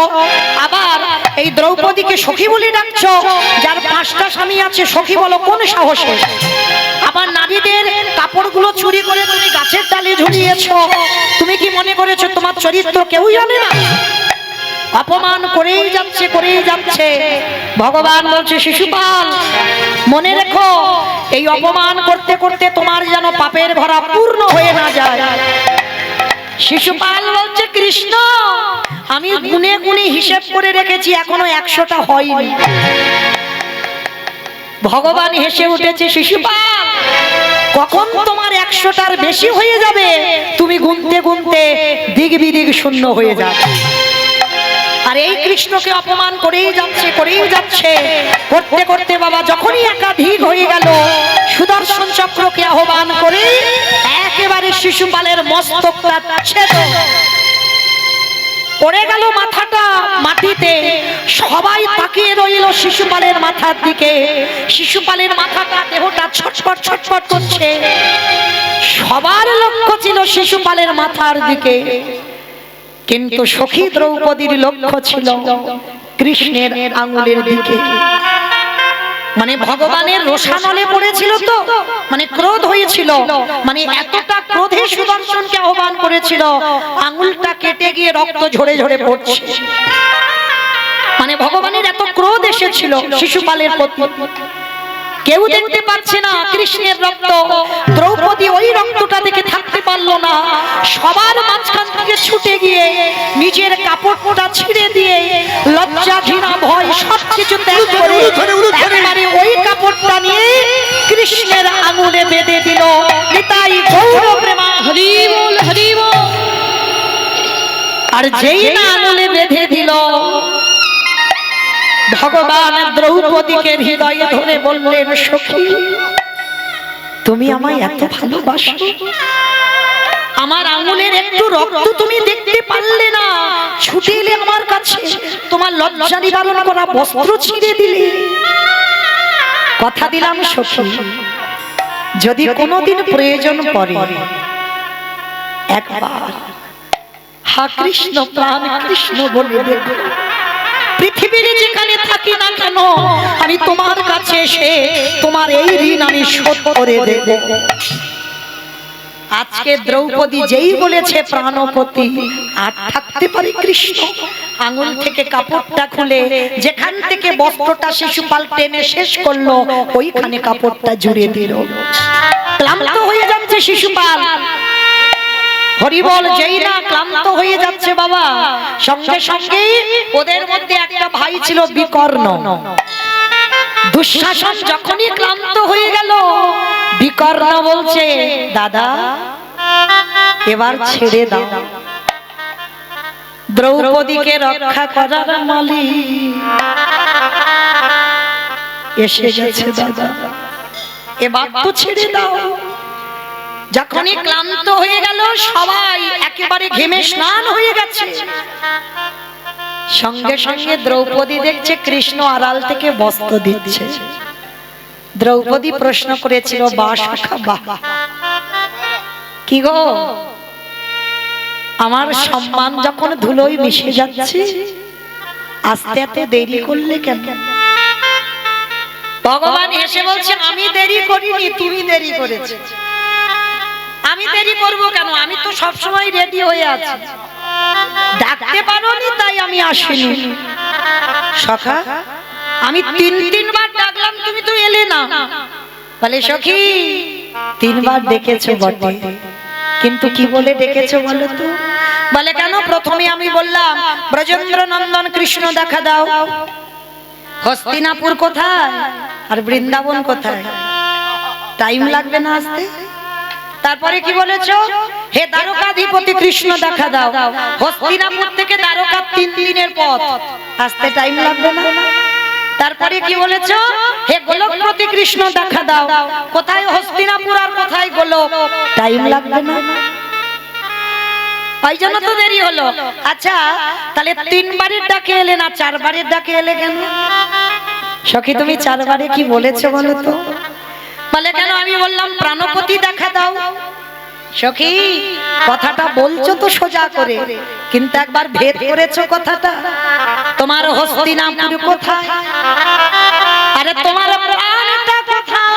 আবার এই দ্রৌপদীকে সখী বলে ডাকছো, যার 5টা স্বামী আছে, সখী বলো কোন সাহসে? আবার নারীদের কাপড়গুলো চুরি করে তুমি গাছের ডালে ঝুলিয়েছো, তুমি কি মনে করেছো তোমার চরিত্র কেউ জানে না? অপমান করেই যাচ্ছে করেই যাচ্ছে। ভগবান বলছে, শিশুপাল মনে রেখো, এই অপমান করতে করতে তোমার যেন পাপের ভরা পূর্ণ হয়ে না যায়। শিশুপাল বলছে, কৃষ্ণ আমি গুনে গুনে হিসেব করে রেখেছি, এখনো 100টা হয়নি। ভগবান হেসে উঠেছে, শিশুপাল কখন তোমার 100টার বেশি হয়ে যাবে তুমি গুনতে গুনতে দিক বিদিক শূন্য হয়ে যাবে। আর এই কৃষ্ণকে অপমান করেই যাচ্ছে করেই যাচ্ছে, করতে করতে বাবা যখনই একাধিক হয়ে গেল, সুদর্শন চক্রকে আহ্বান করে একেবারে শিশুপালের মস্তকটা ছেদ পড়ে গেল, মাথাটা মাটিতে। সবাই তাকিয়ে রইল শিশুপালের মাথার দিকে। শিশুপালের মাথাটা, দেহটা ছটফট ছটফট করছে। সবার লক্ষ্য ছিল শিশুপালের মাথার দিকে, কিন্তু সখী দ্রৌপদীর লক্ষ্য ছিল কৃষ্ণের আঙুলের দিকে। মানে ভগবানের রোষানলে পড়েছিল তো, মানে ক্রোধ হয়েছিল, মানে এতটা ক্রোধে সুদর্শনকে আহ্বান করেছিল, আঙুলটা কেটে গিয়ে রক্ত ঝরে ঝরে পড়ছে। মানে ভগবানের এত ক্রোধ এসেছিল শিশুপালের প্রতি। কেউ দেখতে পাচ্ছে না কৃষ্ণের রক্ত। দ্রৌপদী ওই রক্তটা দেখে থাকতে পারলো না, সবার মাঝখান থেকে ছুটে গিয়ে নিজের কাপড়টা ছিঁড়ে দিয়ে লজ্জা ঘৃণা ভয় সবকিছু ত্যাগ করে একেবারে ওই কাপড়টা নিয়ে কৃষ্ণের আঙুলে বেঁধে দিল। নিতাই গৌর প্রেমা, হরি বল হরি বল। আর যেই না আঙুলে বেঁধে দিল, ভগবান দ্রৌপদীকে হৃদয়ে ধরে বললেন, সখী তুমি আমায় এত ভালোবাসো, আমার আঙুলের একটু রক্ত তুমি দেখতে পারলে না, ছুটে এলে আমার কাছে, তোমার লজ্জা নিবারণ করা বস্ত্র ছিঁড়ে দিলে। কথা দিলাম সখী, যদি কোনোদিন প্রয়োজন পড়ে একবার হা কৃষ্ণ প্রাণ কৃষ্ণ বলে দেখো। পৃথিবীর যেখানে থাকি না কেন, আমি তোমার কাছে এসে তোমার এই ঋণ আমি শোধ করে দেব। আজকে দ্রৌপদী যেই বলেছে প্রাণপতি, আর থাকতে পারে কৃষ্ণ আঙুল থেকে কাপড়টা খুলে যেখান থেকে বস্ত্রটা শিশুপাল টেনে শেষ করলো, ওইখানে কাপড়টা জুড়ে দিল। ক্লান্ত হয়ে যাচ্ছে শিশুপাল, হরিবল যেই না ক্লান্ত হয়ে যাচ্ছে বাবা, সঙ্গে সঙ্গে ওদের মধ্যে একটা ভাই ছিল বিকর্ণ। দুঃশাসন যখনই ক্লান্ত হয়ে গেল, বিকর্ণ বলছে দাদা এবার ছেড়ে দাও, দ্রৌপদীকে রক্ষা করার মালিক এসে গেছে দাদা, এবার তো ছেড়ে দাও। যখনই ক্লান্ত হয়ে গেল, সবাই একেবারে ঘেমে স্নান হয়ে গেছে, সঙ্গে সঙ্গে দ্রৌপদী দেখছে কৃষ্ণ আড়াল থেকে বস্ত্র দিচ্ছে। দ্রৌপদী প্রশ্ন করেছিল, বা সখা বা, কি গো আমার সম্মান যখন ধুলোয় মিশে যাচ্ছে, আস্তে এত দেরি করলে কেন? ভগবান এসে বলছে, আমি দেরি করিনি, তুমি দেরি করেছো। আমি দেরি করব কেন? আমি তো সব সময় রেডি হয়ে আছি, ডাকতে পারোনি তাই আমি আসিনি। সখা আমি তিনবার ডাকলাম, তুমি তো এলে না। বলে সখী তিনবার ডেকেছো বটে, কিন্তু কি বলে ডেকেছো বলো তো? বলে কেন? প্রথমে আমি বললাম ব্রজেন্দ্র নন্দন কৃষ্ণ দেখা দাও, হস্তিনাপুর কোথায় আর বৃন্দাবন কোথায়, টাইম লাগবে না আসতে। তারপরে কি বলেছো? হে দ্বারকাধিপতি কৃষ্ণ দেখা দাও, হস্তিনাপুর থেকে দ্বারকা 3 দিনের পথ, আসতে টাইম লাগবে না। তারপরে কি বলেছো? হে গোলকপতি কৃষ্ণ দেখা দাও, কোথায় হস্তিনাপুর আর কোথায় গোলক, টাইম লাগবে না। ওই জন্য তো দেরি হলো। আচ্ছা তাহলে 3 বারের ডাকে এলে না, 4 বারের ডাকে এলে কেন? সখী তুমি 4 বারে কি বলেছো বলো তো? বলে কেন? আমি বললাম প্রাণপতি দেখা দাও। সখী কথাটা বলছো তো সোজা করে, কিন্তু একবার ভেদ করেছো কথাটা। তোমার হস্তিনাপুর কোথায়? আরে তোমার প্রাণটা কোথায়?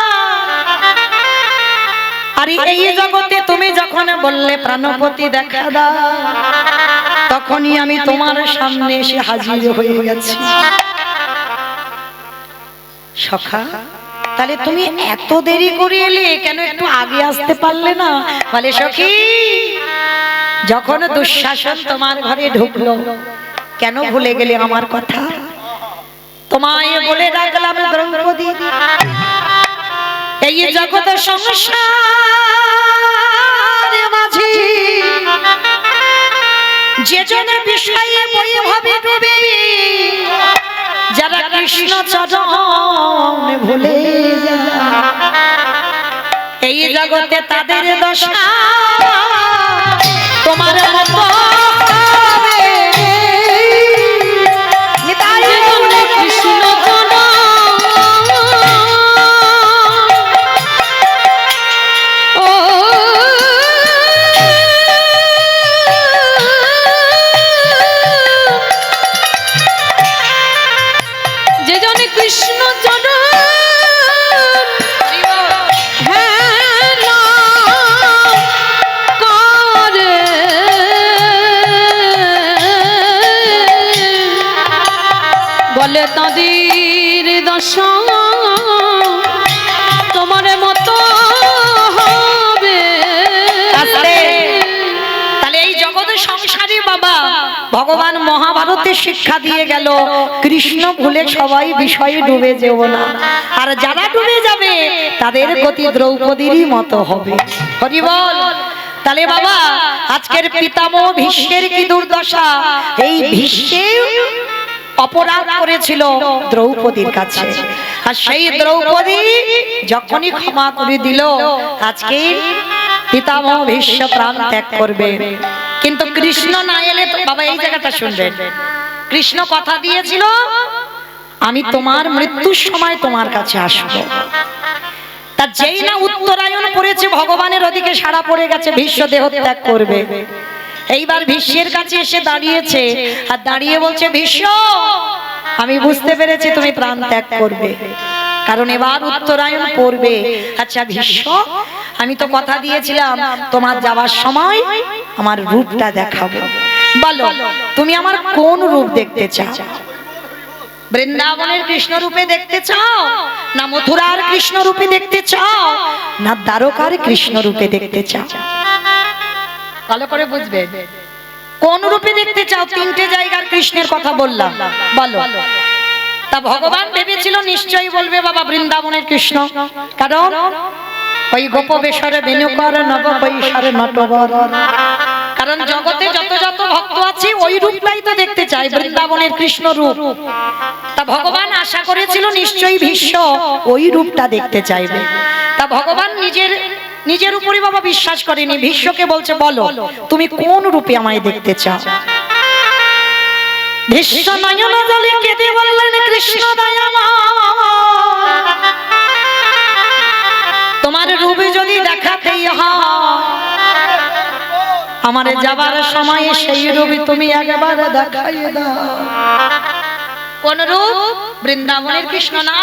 আরে এই জগতে তুমি যখন বললে প্রাণপতি দেখা দাও, তখনই আমি তোমার সামনে এসে হাজির হয়ে গেছি। সখা তাহলে তুমি এত দেরি করে এলে কেন? একটু আগে আসতে পারলে না? বলে সখী যখন দুঃশাসন তোমার ঘরে ঢুকলো, কেন ভুলে গেলে আমার কথা? তোমায় বলে রাখলাম দ্রৌপদী, এই জগৎ সংসার মাঝে যে জন বিষয়ে বৈভবে ডুবে, যারা কৃষ্ণ চরণ ভুলে যায়, এই জগতে তাদের দশা তোমার মতো হবে। নিতাই গৌর কৃষ্ণ চরণ, ও যে জনে কৃষ্ণ চরণ বলে, তাদের দশা তোমার মতো হবে। তাহলে এই জগতে সংসারে বাবা ভগবান মহাভারতে শিক্ষা দিয়ে গেল, কৃষ্ণ ভুলে সবাই বিষয়ে ডুবে যেও না, আর যারা ডুবে যাবে তাদের গতি দ্রৌপদীরই মতো হবে। হরি বল। তাহলে বাবা আজকের পিতামহ ভীষ্মের কি দুর্দশা! এই ভীষ্মের অপরাধ করেছিল দ্রৌপদীর কাছে, আর সেই দ্রৌপদী যখনই ক্ষমা করে দিল, আজকে পিতামহ ভীষ্ম প্রাণ ত্যাগ করবে, কিন্তু কৃষ্ণ না এলে বাবা এই জায়গাটা শুনবেন, কৃষ্ণ কথা দিয়েছিল আমি তোমার মৃত্যুর সময় তোমার কাছে আসবো। তা যেই না উত্তরায়ণ পড়েছে ভগবানের ওদিকে সাড়া পড়ে গেছে, ভীষ্ম দেহ ত্যাগ করবে। এইবার ভীষ্মের কাছে এসে দাঁড়িয়েছে আর দাঁড়িয়ে বলছে ভীষ্ম আমি বুঝতে পেরেছি তুমি প্রাণ ত্যাগ করবে, কারণ এবার উত্তরায়ণ পড়বে। আচ্ছা ভীষ্ম আমি তো কথা দিয়েছিলাম তোমার যাওয়ার সময় আমার রূপটা দেখাবো, বলো তুমি আমার কোন রূপ দেখতে চাও? বৃন্দাবনের কৃষ্ণ রূপে দেখতে চাও, না মথুরার কৃষ্ণ রূপে দেখতে চাও, না দ্বারকার কৃষ্ণ রূপে দেখতে চাও? ভালো করে বুঝবে কোন রূপে দেখতে চাও। তিনটে জায়গার কৃষ্ণের কথা বললাম, বলো। তা ভগবান ভেবেছিল নিশ্চয়ই বলবে বাবা বৃন্দাবনের কৃষ্ণ, কারণ ওই গোপবেশরে বেণুকর নব বৈশারে নটবর, কারণ জগতে যত যত ভক্ত আছে ওই রূপটাই তো দেখতে চায়, বৃন্দাবনের কৃষ্ণ রূপ। তা ভগবান আশা করেছিল নিশ্চয়ই ভীষ্ম ওই রূপটা দেখতে চাইবে। তা ভগবান নিজের উপরই বাবা বিশ্বাস করেনি, ভীষ্মকে বলছে বলো তুমি কোন রূপে আমায় দেখতে চাও? ভীষ্ম নয়ন জলে কেঁদে বললেন কৃষ্ণ দয়াময় তোমার রূপে যদি দেখাতেই হয় আমার যাবার সময় সেই রূপ তুমি একবার দেখাইয়ে দাও। কোন রূপ? বৃন্দাবনের কৃষ্ণ না,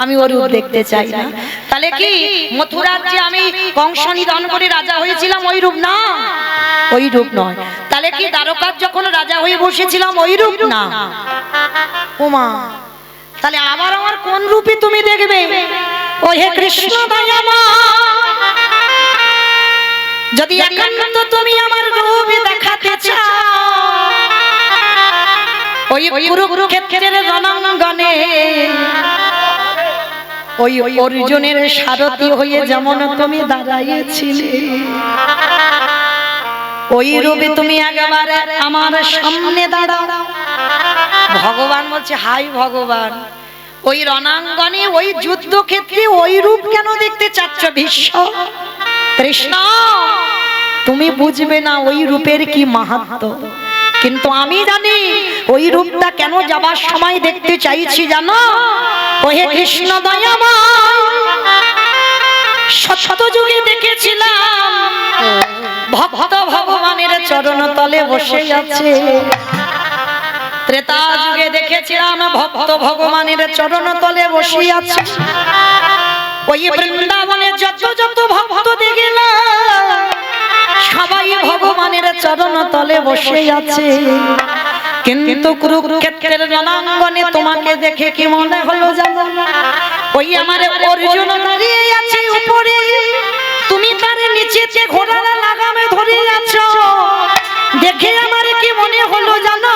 আমি ওর রূপ দেখতে চাই না। তাহলে কি মথুরার যে আমি কংস নিধন করে রাজা হয়েছিলাম ওই রূপ না? ওই রূপ নয়। তাহলে কি দ্বারকার যখন রাজা হয়ে বসেছিলাম ওই রূপ না? ওমা, তাহলে আবার আমার কোন রূপে তুমি দেখবে? ও হে কৃষ্ণ দয়াময় যদি একান্ত তুমি আমার রূপ দেখাতে চাও ওই কুরুক্ষেত্রের রণাঙ্গনে ওই অর্জুনের সারথি হয়ে যেমন তুমি দাঁড়াইছিলে ওই রূপে তুমি একবারে আমার সামনে দাঁড়াও। ভগবান বলছে হাই ভগবান, ওই রণাঙ্গনে ওই যুদ্ধক্ষেত্রে ওই রূপ কেন দেখতে চাচ্ছ ভীষ্ম? কৃষ্ণ তুমি বুঝবে না ওই রূপের কি মাহাত্ম্য, কিন্তু আমি জানি ওই রূপটা কেন যাবার সময় দেখতে চাইছি জানো? ও হে কৃষ্ণ দয়াময় সত্য যুগে দেখেছিলাম ভক্ত ভগবানের চরণ তলে বসে আছে, ত্রেতা যুগে দেখেছিলাম ভক্ত ভগবানের চরণ তলে বসে আছে, ওই বৃন্দাবনে যত যত ভক্ত দেখলাম সবাই ভগবানের চরণ তলে বসে আছে, কিন্তু কুরুক্ষেত্রের রণাঙ্গনে তোমাকে দেখে কি মনে হলো জানো? ওই আমার অর্জুন দাঁড়িয়ে আছে উপরে, তুমি তার নিচেতে ঘোড়ার লাগামে ধরে আছো, দেখে আমার কি মনে হলো জানো?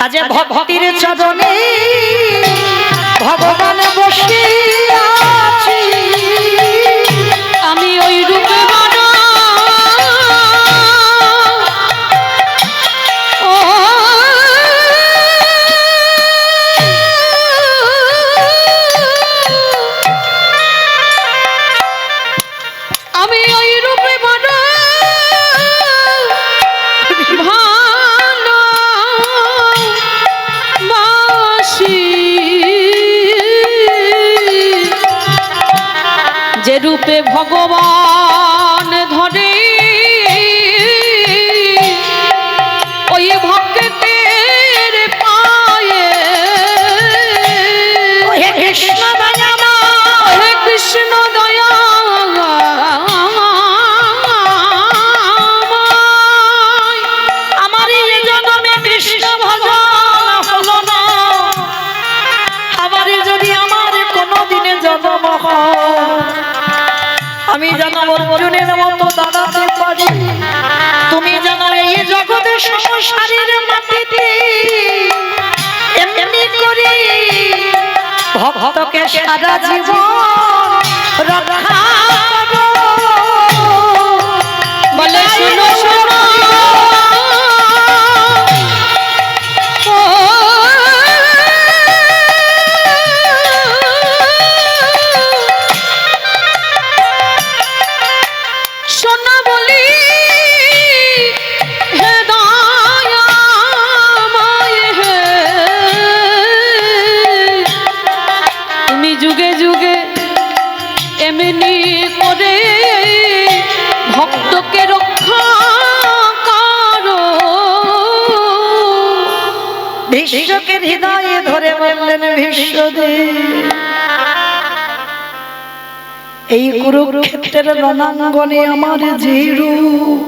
আজ ভক্তির চরণে ভগবান বসে আছে, আমি ওই রূপে রূপে ভগবান ধরে ওই ভক্তের পায়ে হে কৃষ্ণ দয়াময় হে কৃষ্ণ দয়াময় আমার এই জন্মে কৃষ্ণ ভজন হলো না, আবার যদি আমার কোনোদিনে জন্ম হয় আমি যেন অর্জুনের মতো দাঁড়াতে পারি, তুমি যেন এই জগতের সংসারের মাটিতে এমনি করে ভক্তকে সারা জীবন রক্ষা করো। বলে শুনো শুনো এমনি করে ভক্তকে রক্ষা করো। বিশ্বকে হৃদয়ে ধরে বললেন বিশ্বদেব, এই কুরুক্ষেত্রের রণাঙ্গনে আমার যে রূপ,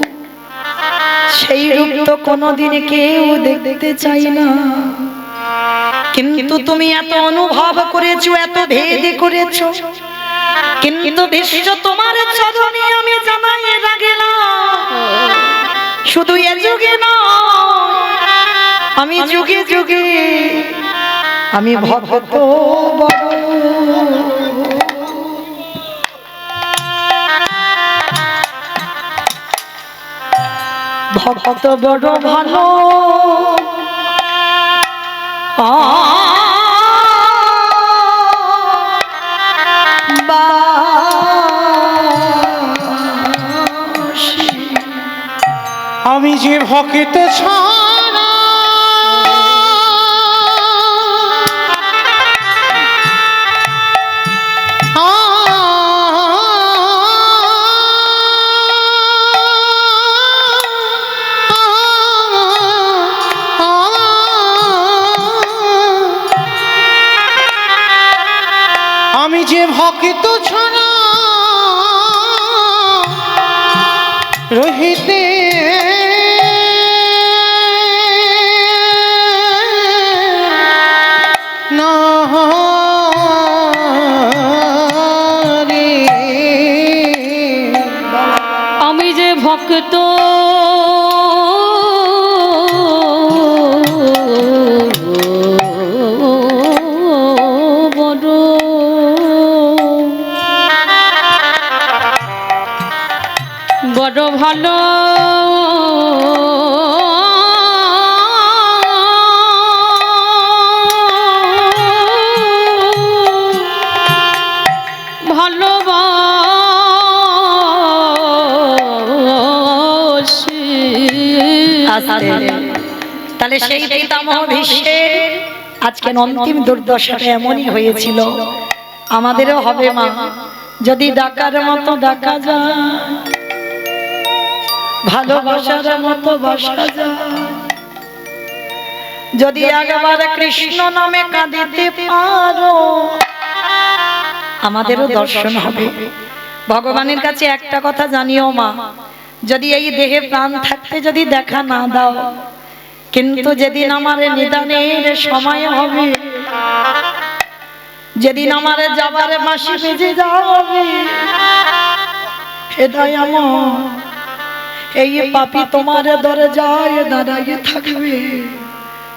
সেই রূপ তো কোনোদিন কেউ দেখতে চাই না, কিন্তু তুমি এত অনুভব করেছো, এত ভেদ করেছো, কিন্তু বিশ্ব তোমার চরণে আমি জানাই রাখলাম, শুধু এ যুগে নয়, আমি যুগে যুগে আমি ভক্ত বড়। ভক্ত বড় ভালো আমি যে ভক্ত ছাড়া আমি যে ভক্ত ছাড়া রহিতে না রে, আমি যে ভক্ত বড়, বড় ভালো ভালোবাসি। তাহলে সেই পিতামহ ভীষ্মের আজকে অন্তিম দুর্দশাটা এমনই হয়েছিল, আমাদেরও হবে মা, যদি ডাকার মতো ডাকা যায়, ভালোবাসার মতো বাসা যায়, যদি একবার কৃষ্ণ নামে কাঁদিতে পারো, আমাদেরও দর্শন হবে। ভগবানের কাছে একটা কথা জানিও মা, যদি এই দেহে প্রাণ থাকতে যদি দেখা না দাও, কিন্তু যেদিন আমার নিদানের সময় হবে, যেদিন আমার যাবার বাঁশি বেজে যাবে, হেদায় আমার এই পাপী তোমার দরজায় দাঁড়িয়ে থাকবে,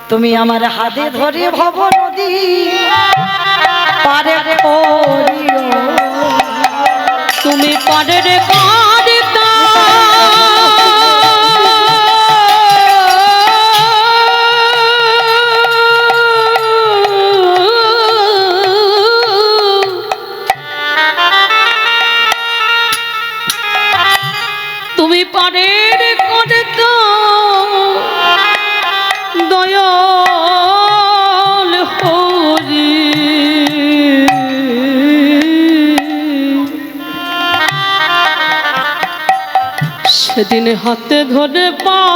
তুমি আমার হাতে ধরে ভব নদী পারে করিও, তুমি পারের কাঁদিতা তুমি পারের কাঁদিতা দয়াল হরি, সেদিন হাতে ধরে পার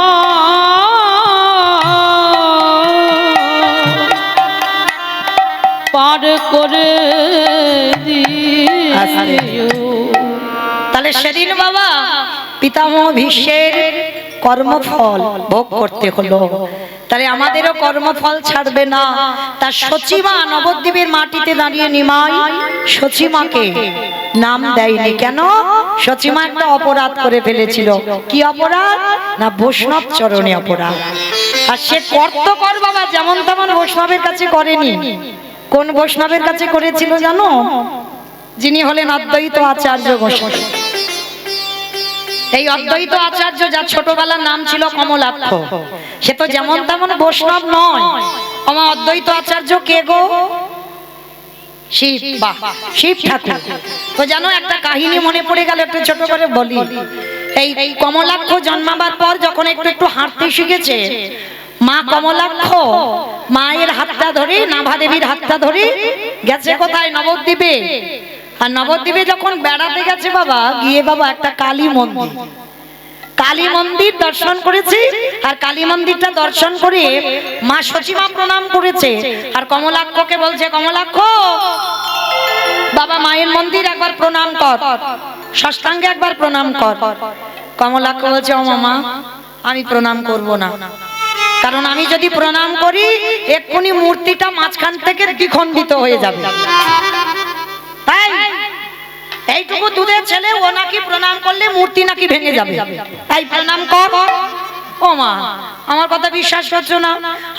করে দিও। তাহলে সেদিন বাবা পিতামহ ভীষ্মের কর্মফল ভোগ করতে হলো, তাহলে আমাদেরও কর্মফল ছাড়বে না। তার সচিমা নবদ্বীপের মাটিতে দাঁড়িয়ে নিমাই সচিমাকে নাম দেয়নি কেন? সচিমা একটা অপরাধ করে ফেলেছিল। কি অপরাধ? না বৈষ্ণব চরণে অপরাধ। আর সে করতো কর বাবা, যেমন তেমন বৈষ্ণবের কাছে করেনি। কোন বৈষ্ণবের কাছে করেছিল জানো? যিনি হলেন অদ্বৈত আচার্য গোস্বামী। এই অদ্বৈত আচার্য, যার ছোটবেলার নাম ছিল কমলাক্ষ, সে তো যেমন তেমন বৈষ্ণব নয়। আমার অদ্বৈত আচার্য কে গো? শিব, বাহ, শিব ঠাকুর। তো জানো একটা কাহিনী মনে পড়ে গেল, একটু ছোট করে বলি। এই কমলাক্ষ জন্মাবার পর যখন একটু একটু হাঁটতে শিখেছে, মা কমলাক্ষ মায়ের হাতটা ধরে, নাভা দেবীর হাতটা ধরে গেছে কোথায়? নবদ্বীপে। আর নবদ্বীপে যখন বেড়াতে গেছে বাবা, গিয়ে বাবা একটা কালী মন্দির, কালী মন্দির দর্শন করেছে। আর কালী মন্দিরটা দর্শন করে মা সচিমা প্রণাম করেছে। আর কমলাক্ষকে বলছে, কমলাক্ষ বাবা মায়ের মন্দির একবার প্রণাম কর, সাষ্টাঙ্গে একবার প্রণাম কর। কমলাক্ষ বলছে, ও মামা আমি প্রণাম করব না, কারণ আমি যদি প্রণাম করি এক্ষুনি মূর্তিটা মাঝখান থেকে দ্বিখণ্ডিত হয়ে যাবে। তাই এইটুকু দুধের ছেলে ও নাকি প্রণাম করলে মূর্তি নাকি ভেঙে যাবে, তাই প্রণাম কর। ও মা আমার কথা বিশ্বাস করছো না?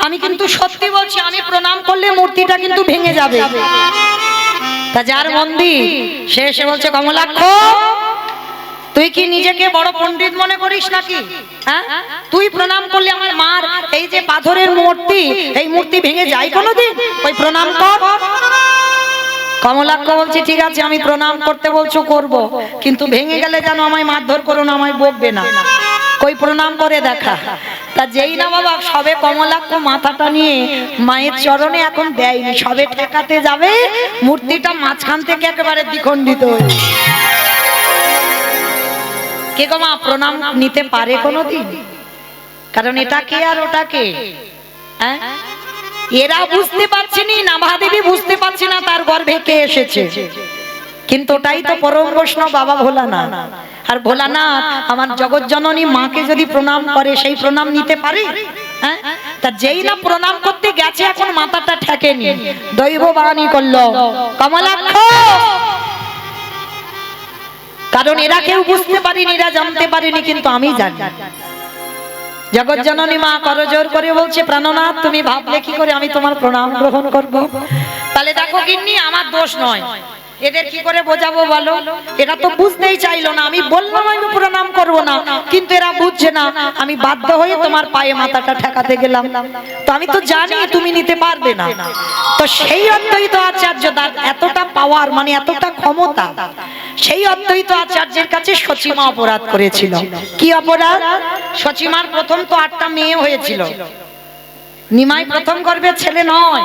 আমি কিন্তু সত্যি বলছি, আমি প্রণাম করলে মূর্তিটা কিন্তু ভেঙে যাবে। তা যার মন্দির সে এসে বলছে, কমলাক্ষ তুই কি নিজেকে বড় পণ্ডিত মনে করিস নাকি? হ্যাঁ, তুই প্রণাম করলে আমার মার এই যে পাথরের মূর্তি, এই মূর্তি ভেঙে যায় কোনোদিন? ওই প্রণাম কর। কমলাক্ষ বলছে, ঠিক আছে আমি প্রণাম করতে বলছো করব, কিন্তু ভেঙে গেলে যেন আমায় মারধর করো না, আমায় বকবে না। কই প্রণাম করে দেখা। তা যেই না বাবা সবে কমলাক্ষ মাথাটা নিয়ে মায়ের চরণে এখন দেয়নি, সবে ঠেকাতে যাবে মূর্তিটা মাঝখান থেকে একেবারে দ্বিখণ্ডিত হয়ে। কে গো মা প্রণাম নিতে পারে কোনোদিন? কারণ এটা কে আর ওটা কে? হ্যাঁ, এরা বুঝতে পারছে না, মহাদেবী বুঝতে পারছে না তার গর্ভে কে এসেছে, কিন্তু ওটাই তো পরম বৈষ্ণব বাবা ভোলানাথ। আর ভোলানাথ আমার জগৎ জননী মাকে যদি প্রণাম করে সেই প্রণাম নিতে পারে? হ্যাঁ, তা যেই না প্রণাম করতে গেছে এখন মাথাটা ঠেকেনি, দৈব বাণী করলো, কমলাক্ষ। কারণ এরা কেউ বুঝতে পারেনি, এরা জানতে পারেনি, কিন্তু আমি জানি। জগৎ জননী মা করজোর করে বলছে, প্রাণনাথ তুমি ভাবলে কি করে আমি তোমার প্রণাম গ্রহণ করব? তাহলে দেখো গিন্নি আমার দোষ নয়, এদের কি করে বোঝাবো বলো? এরা তো বুঝতেই চাইলো না। আমি বললাম আমি প্রণাম করব না, কিন্তু এরা বুঝছে না। আমি বাধ্য হয়ে তোমার পায়ে মাথাটা ঠেকাতে গেলাম। তো আমি তো জানি তুমি নিতে পারবে না। তো সেই অদ্বৈত আচার্য তার এতটা পাওয়ার, মানে এতটা ক্ষমতা, সেই অদ্বৈত আচার্যের কাছে সচিমা অপরাধ করেছিল। কি অপরাধ? সচিমার প্রথম তো 8টা মেয়ে হয়েছিল। নিমাই প্রথম গর্ভের ছেলে নয়,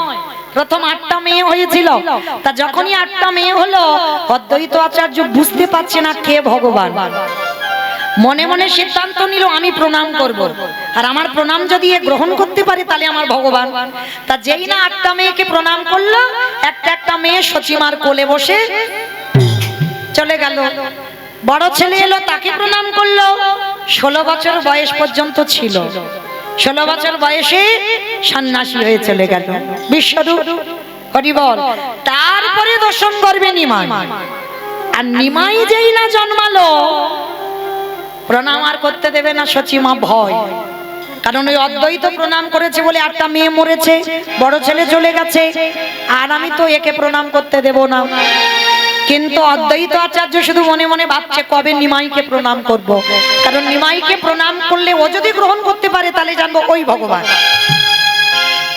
প্রথম 8টা মেয়ে হয়েছিল। তা যখনই 8টা মেয়ে হলো, অদ্বৈত আচার্য বুঝতে পারছে না কে ভগবান। মনে মনে সিদ্ধান্ত নিল আমি প্রণাম করব, আর আমার প্রণাম যদি এ গ্রহণ করতে পারে তাহলে আমার ভগবান। তা যেই না 8টা মেয়েকে প্রণাম করলো, একটা একটা মেয়ে সচিমার কোলে বসে চলে গেল। বড় ছেলে এলো, তাকে প্রণাম করলো। 16 বছর বয়স পর্যন্ত ছিল। 16 বছর বয়সে সন্ন্যাসী হয়ে চলে গেল বিশ্বরূপ। হরি বল। তারপরে দর্শন করবে নিমাই। আর নিমাই যেই না জন্মালো, প্রণাম আর করতে দেবে না সচিমা, ভয়। কারণ ওই অদ্বৈত প্রণাম করেছে বলে 8টা মেয়ে মরেছে, বড় ছেলে চলে গেছে, আর আমি তো একে প্রণাম করতে দেব না। কিন্তু অদ্বৈত আচার্য শুধু মনে মনে ভাবছে কবে নিমাইকে প্রণাম করব, কারণ নিমাইকে প্রণাম করলে ও যদি গ্রহণ করতে পারে তাহলে জানবো ওই ভগবান।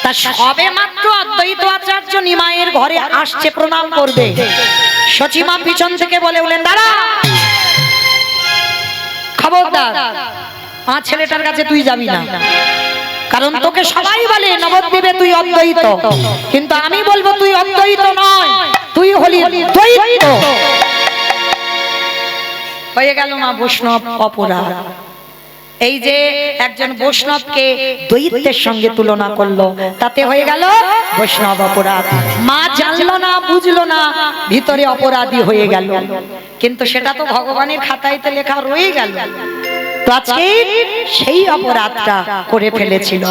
তা সবে মাত্র অদ্বৈত আচার্য নিমাইয়ের ঘরে আসছে প্রণাম করবে, সচিমা পিছন থেকে বলে বলেন, দাঁড়া, খবরদার আমার ছেলেটার কাছে তুই যাবি না। কারণ তোকে সবাই বলে নবদ্বীপে তুই অদ্বৈত, কিন্তু আমি বলবো তুই অদ্বৈত নয়, তুই হলি দ্বৈত। হয়ে গেল না বৈষ্ণব অপরাধ। এই যে একজন বৈষ্ণবকে দ্বৈতের সঙ্গে তুলনা করলো, তাতে হয়ে গেল বৈষ্ণব অপরাধ। মা জানলো না, বুঝলো না, ভিতরে অপরাধী হয়ে গেল। কিন্তু সেটা তো ভগবানের খাতাইতে লেখা রয়ে গেল। তো আজকে সেই অপরাধটা করে ফেলেছিল।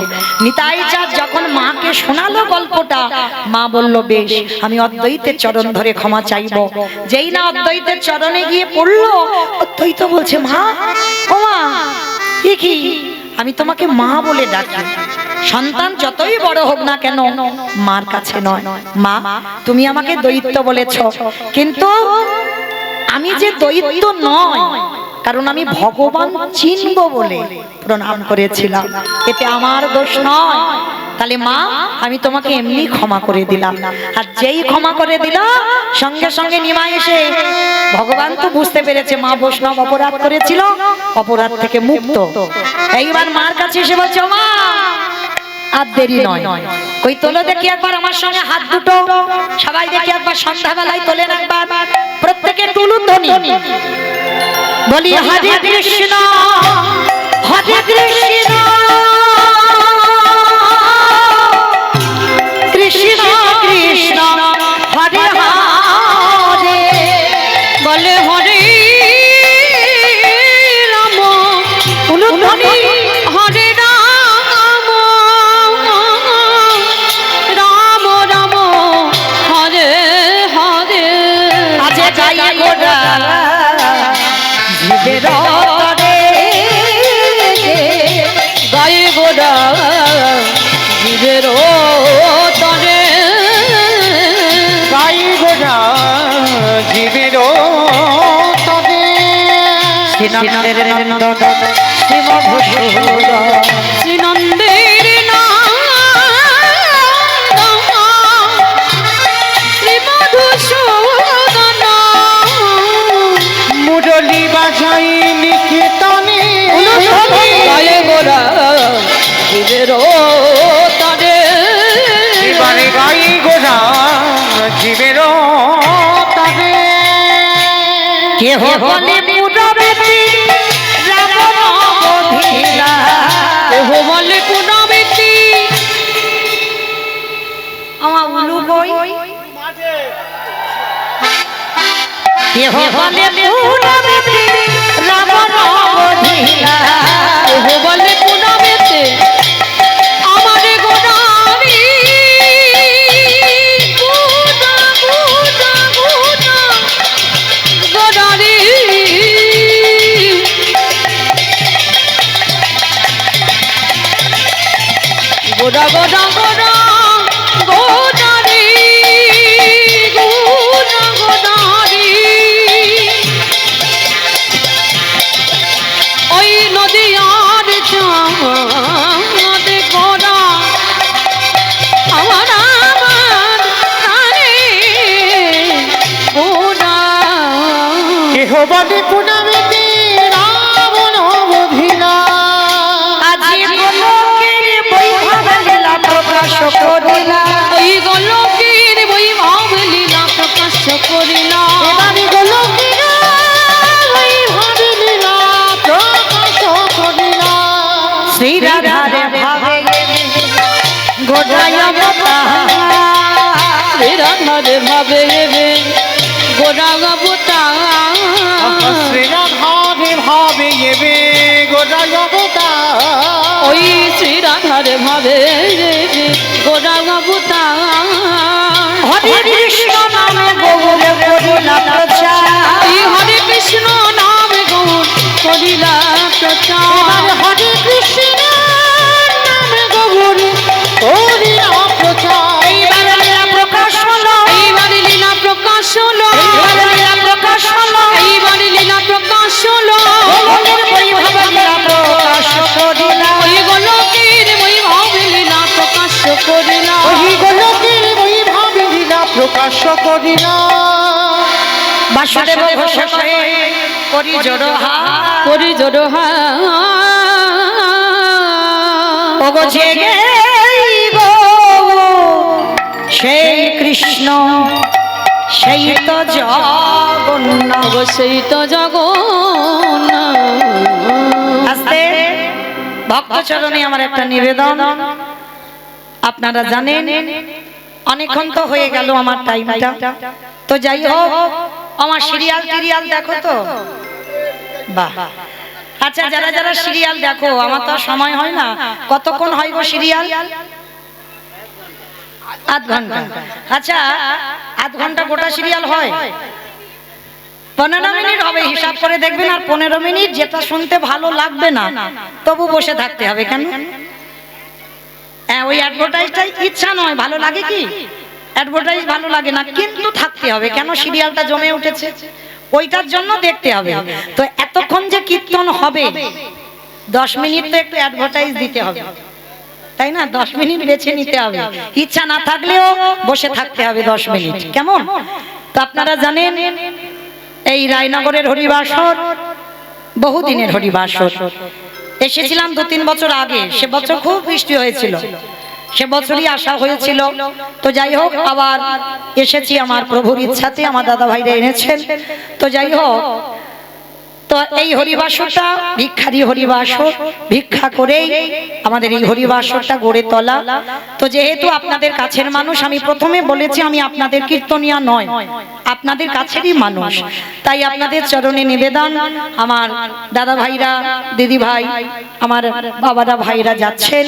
নিতাই চাঁদ যখন মাকে শোনালো গল্পটা, মা বলল, বেশ আমি অদ্বৈতের চরণ ধরে ক্ষমা চাইবো। যেই না অদ্বৈতের চরণে গিয়ে পড়লো, অদ্বৈত বলছে, মা, ও মা, কি আমি তোমাকে মা বলে ডাকি। সন্তান যতই বড় হোক না কেন মার কাছে নয়। মা, তুমি আমাকে দৈত্য বলেছো, কিন্তু আমি যে দৈত্য নয়, কারণ আমি ভগবান চিনব বলে প্রণাম করেছিলাম, এতে আমার দোষ নয়। তাহলে মা, আমি তোমাকে এমনি ক্ষমা করে দিলাম। আর যেই ক্ষমা করে দিলাম, সঙ্গে সঙ্গে নিমাই এসে, ভগবান তো বুঝতে পেরেছে মা বৈষ্ণব অপরাধ করেছিল, অপরাধ থেকে মুক্ত। এইবার মার কাছে এসে বলছে, মা আর দেরি নয়। কই তোলো দেখি একবার আমার সঙ্গে হাত দুটো, সবাই দেখি একবার সন্ধ্যাবেলায় তোলেন একবার, প্রত্যেকে তুলুন ধ্বনি, বলি হরে কৃষ্ণ হরে কৃষ্ণ কৃষ্ণ কৃষ্ণ হরে হরে, বলে হরে রাম তুলুন ধ্বনি, হরে রাম রাম রাম হরে হরে। আজে যাই গোড়া জীবের তরে, গায়ে গোড়া জীবের তরে, গাই গোড়া জীবের তবে শ্রীনন্দের নন্দন শ্রীমভূষণ, শ্রীনন্দের শ্রীমধুসূদন, মুরলি বাজাই নিকেতনে গায়ে গোড়া জীবের তরে, এবারে গাই গোড়া জীবের তবে কেহ বলে মুরবেতি রাবণ বধিলা, কেহ বলে পুনবেতি, আমার উলু বই, কেহ বলে মুরবেতি রাবণ বধিলা, কেহ বলে পুনবেতে আমার গোড়ারি, গোড়া গোড়া গোড়া গোড়ারি, গোড়া গোড়া গোড়া গোড়ারি, গোড়া গোড়ারি, ওই নদীয়ার চাঁদ গোড়া আমার আমার তারে গোড়া, কেহ বলে পুনমেতে রাবণ বধিলা আজি গোলকের বৈভব লীলা প্রকাশ করিলা, ওই গোলকের বৈভব লীলা প্রকাশ করিলা, এবারে গোলকের বৈভব লীলা প্রকাশ করিলা শ্রীরাধারে ভাবে গোটায় অবতার, রাধারে ভাবে গোড়া গাবতা, শ্রীরাধারে ভাবে এবে গোড়া অবতার ওই শ্রী রাধারে ভাবে গোড়া গাবতা, হরে কৃষ্ণ নামে গৌর করিলা প্রচার, এই হরে কৃষ্ণ নাম গৌর করিলা প্রচার, এবারে হরে কৃষ্ণ নামে গৌর করিলা প্রচার এইবারে লীলা প্রকাশ হলো, এইবারে লীলা প্রকাশ হলো, এইবারে লীলা প্রকাশ হলো, এইবারে লীলা প্রকাশ হলো, গোলকের বৈভব লীলা প্রকাশ করিলা, ওই গোলকের বৈভব লীলা প্রকাশ করিলা, ওই গোলকের বৈভব লীলা প্রকাশ করিলা বাসুদেব ঘোষ কহে করি জড়হা, করি জড়ো ওগো জেগে গো সেই কৃষ্ণ সেই তো জগন্নাথ, সেই তো জগন্নাথ, আস্তে ভক্ত চরণে আমার একটা নিবেদন, আপনারা জানেন অনেকক্ষণ তো হয়ে গেল আমার টাইমটা, তো যাই হোক আমার সিরিয়াল টিরিয়াল দেখো তো, বাহ, আচ্ছা যারা যারা সিরিয়াল দেখো, আমার তো আর সময় হয় না, কতক্ষণ হয় গো সিরিয়াল? আধ ঘন্টা, আচ্ছা আধ ঘন্টা গোটা সিরিয়াল হয়, 15 মিনিট হবে, হিসাব করে দেখবেন, আর 15 মিনিট যেটা শুনতে ভালো লাগবে না তবু বসে থাকতে হবে, কেন? হ্যাঁ, ওই অ্যাডভার্টাইজটাই ইচ্ছা নয়, ভালো লাগে কি? অ্যাডভার্টাইজ ভালো লাগে না, কিন্তু থাকতে হবে, কেন? সিরিয়ালটা জমে উঠেছে, ওইটার জন্য দেখতে হবে। তো এতক্ষণ যে কীর্তন হবে 10 মিনিট তো একটু অ্যাডভার্টাইজ দিতে হবে, তাই না? 10 মিনিট বেছে নিতে হবে, ইচ্ছা না থাকলেও বসে থাকতে হবে 10 মিনিট, কেমন? তো আপনারা জানেন এই রায়নগরের হরিবাসর বহুদিনের হরিবাসর, এসেছিলাম 2-3 বছর আগে, সে বছর খুব বৃষ্টি হয়েছিল, সে বছরই আসা হয়েছিল। তো যাই হোক আবার এসেছি আমার প্রভুর ইচ্ছাতে, আমার দাদা ভাইরা এনেছেন। তো যাই হোক, তো এই হরিবাসরটা ভিক্ষারি হরিবাসর, ভিক্ষা করেই আমাদের এই হরিবাসরটা গড়ে তোলা। তো যেহেতু আপনাদের কাছের মানুষ, আমি প্রথমে বলেছি আমি আপনাদের কীর্তনিয়া নয়, আপনাদের কাছেরই মানুষ, তাই আপনাদের চরণে নিবেদন, আমার দাদা ভাইরা, দিদি ভাই, আমার বাবারা ভাইরা যাচ্ছেন,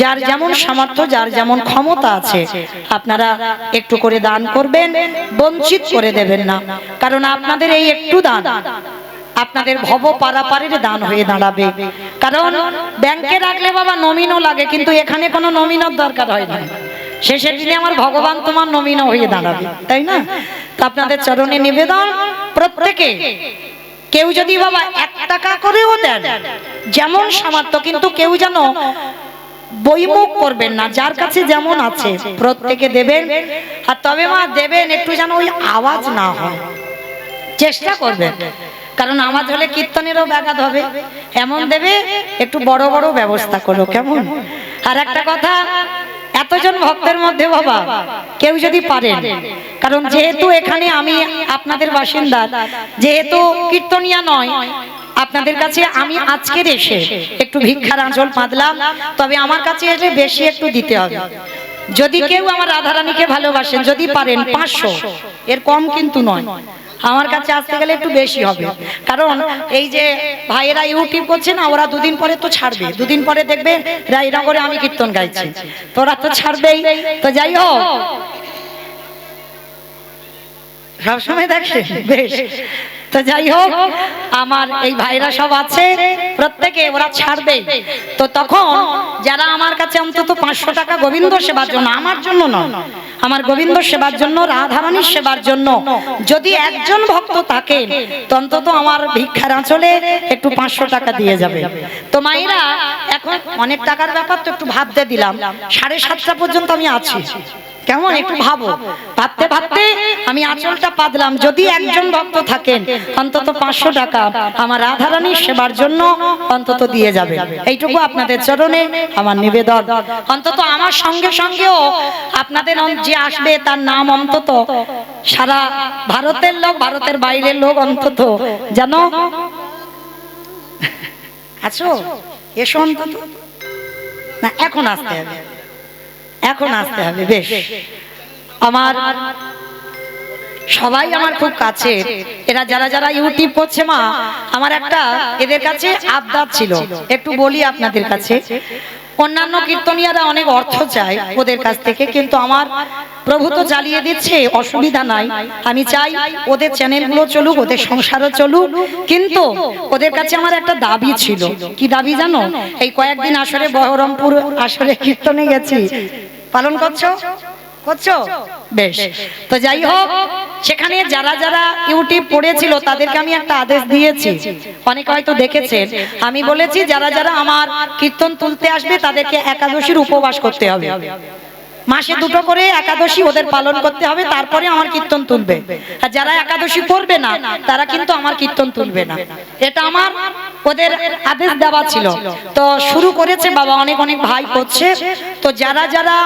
যার যেমন সামর্থ্য, যার যেমন ক্ষমতা আছে আপনারা একটু করে দান করবেন, বঞ্চিত করে দেবেন না। কারণ আপনাদের এই একটু দান আপনাদের ভব পারাপারের দান হয়ে দাঁড়াবে। কারণ ব্যাংকে রাখলে বাবা নমিনও লাগে, কিন্তু এখানে কোনো নমিনের দরকার হয় না। শেষের দিনে আমার ভগবান তোমার নমিনও হয়ে দাঁড়াবে, তাই না? তো আপনাদের চরণে নিবেদন, প্রত্যেকে কেউ যদি বাবা 1 টাকা করেও দেন, যেমন সামর্থ্য, কিন্তু কেউ যেন বইমুখ করবেন না, যার কাছে যেমন আছে প্রত্যেকে দেবেন। আর তবে মা দেবেন একটু যেন ওই আওয়াজ না হয়, চেষ্টা করবেন, কারণ আওয়াজ হলে কীর্তনেরও ব্যাঘাত হবে। এমন দেবে একটু বড় বড় ব্যবস্থা করো, কেমন? আর একটা কথা, এতজন ভক্তের মধ্যে বাবা কেউ যদি পারেন, কারণ যেহেতু এখানে আমি আপনাদের বাসিন্দা, যেহেতু কীর্তনিয়া নয়, আপনাদের কাছে আমি আজকের এসে একটু ভিক্ষার আঁচল পাতলাম, তবে আমার কাছে এসে বেশি একটু দিতে হবে। যদি কেউ আমার রাধারানীকে ভালোবাসেন, যদি পারেন 500, এর কম কিন্তু নয়, আমার কাছে আসতে গেলে একটু বেশি হবে। কারণ এই যে ভাইয়েরা ইউটিউব করছে না, ওরা 2 দিন পরে তো ছাড়বে, 2 দিন পরে দেখবে রায়নগরে আমি কীর্তন গাইছি, তোরা তো ছাড়বেই। তো যাই হোক, সবসময় দেখে বেশ। তো যাই হোক, আমার এই ভাইরা সব আছে, প্রত্যেকে ওরা ছাড়বে। তো তখন যারা আমার কাছে অন্তত 500 টাকা গোবিন্দ সেবার জন্য, আমার জন্য নয়, আমার গোবিন্দ সেবার জন্য, রাধারানীর সেবার জন্য যদি একজন ভক্ত থাকেন, তো অন্তত আমার ভিক্ষার আঁচলে একটু 500 টাকা দিয়ে যাবে। তো মায়েরা, এখন অনেক টাকার ব্যাপার, তো একটু ভাবতে দিলাম, 7:30টা পর্যন্ত আমি আছি, কেমন? একটু ভাবো, ভাবতে ভাবতে আমি আঁচলটা পাতলাম, যদি একজন ভক্ত থাকেন অন্তত 500 টাকা আমার রাধারানীর সেবার জন্য অন্তত দিয়ে যাবে, এইটুকু আপনাদের চরণে আমার নিবেদন। অন্তত আমার সঙ্গে সঙ্গেও আপনাদের যে আসবে তার নাম অন্তত সারা ভারতের লোক, ভারতের বাইরের লোক অন্তত জানো আছো, এসো অন্তত না, এখন আসতে হবে, এখন আসতে হবে। বেশ, আমার সবাই আমার খুব কাছে, এরা যারা যারা ইউটিউব করছে মা, আমার একটা এদের কাছে আবদার ছিল, একটু বলি আপনাদের কাছে। অন্যান্য কীর্তনিয়ারা অনেক অর্থ চায় ওদের কাছ থেকে, কিন্তু আমার প্রভু তো চালিয়ে দিচ্ছে, অসুবিধা নাই। আমি চাই ওদের চ্যানেলগুলো চলুক, ওদের সংসারও চলুক, কিন্তু ওদের কাছে আমার একটা দাবি ছিল। কি দাবি জানো? এই কয়েকদিন আসরে বহরমপুর আসরে কীর্তনে গেছি, পালন করছো? করছো? বেশ। তো যাই হোক, সেখানে যারা যারা ইউটিউব পড়েছিল তাদেরকে আমি একটা আদেশ দিয়েছি, অনেকে হয়তো দেখেছেন। আমি বলেছি যারা যারা আমার কীর্তন তুলতে আসবে তাদেরকে একাদশীর উপবাস করতে হবে, মাসে 2টো করে একাদশী ওদের পালন করতে হবে, তারপরে আমার কীর্তন তুলবে। আর যারা একাদশী করবে না তারা কিন্তু আমার কীর্তন তুলবে না, এটা আমার ওদের আদেশ দেওয়া ছিল। তো শুরু করেছে বাবা, অনেক অনেক ভাই করছে। তো যারা যারা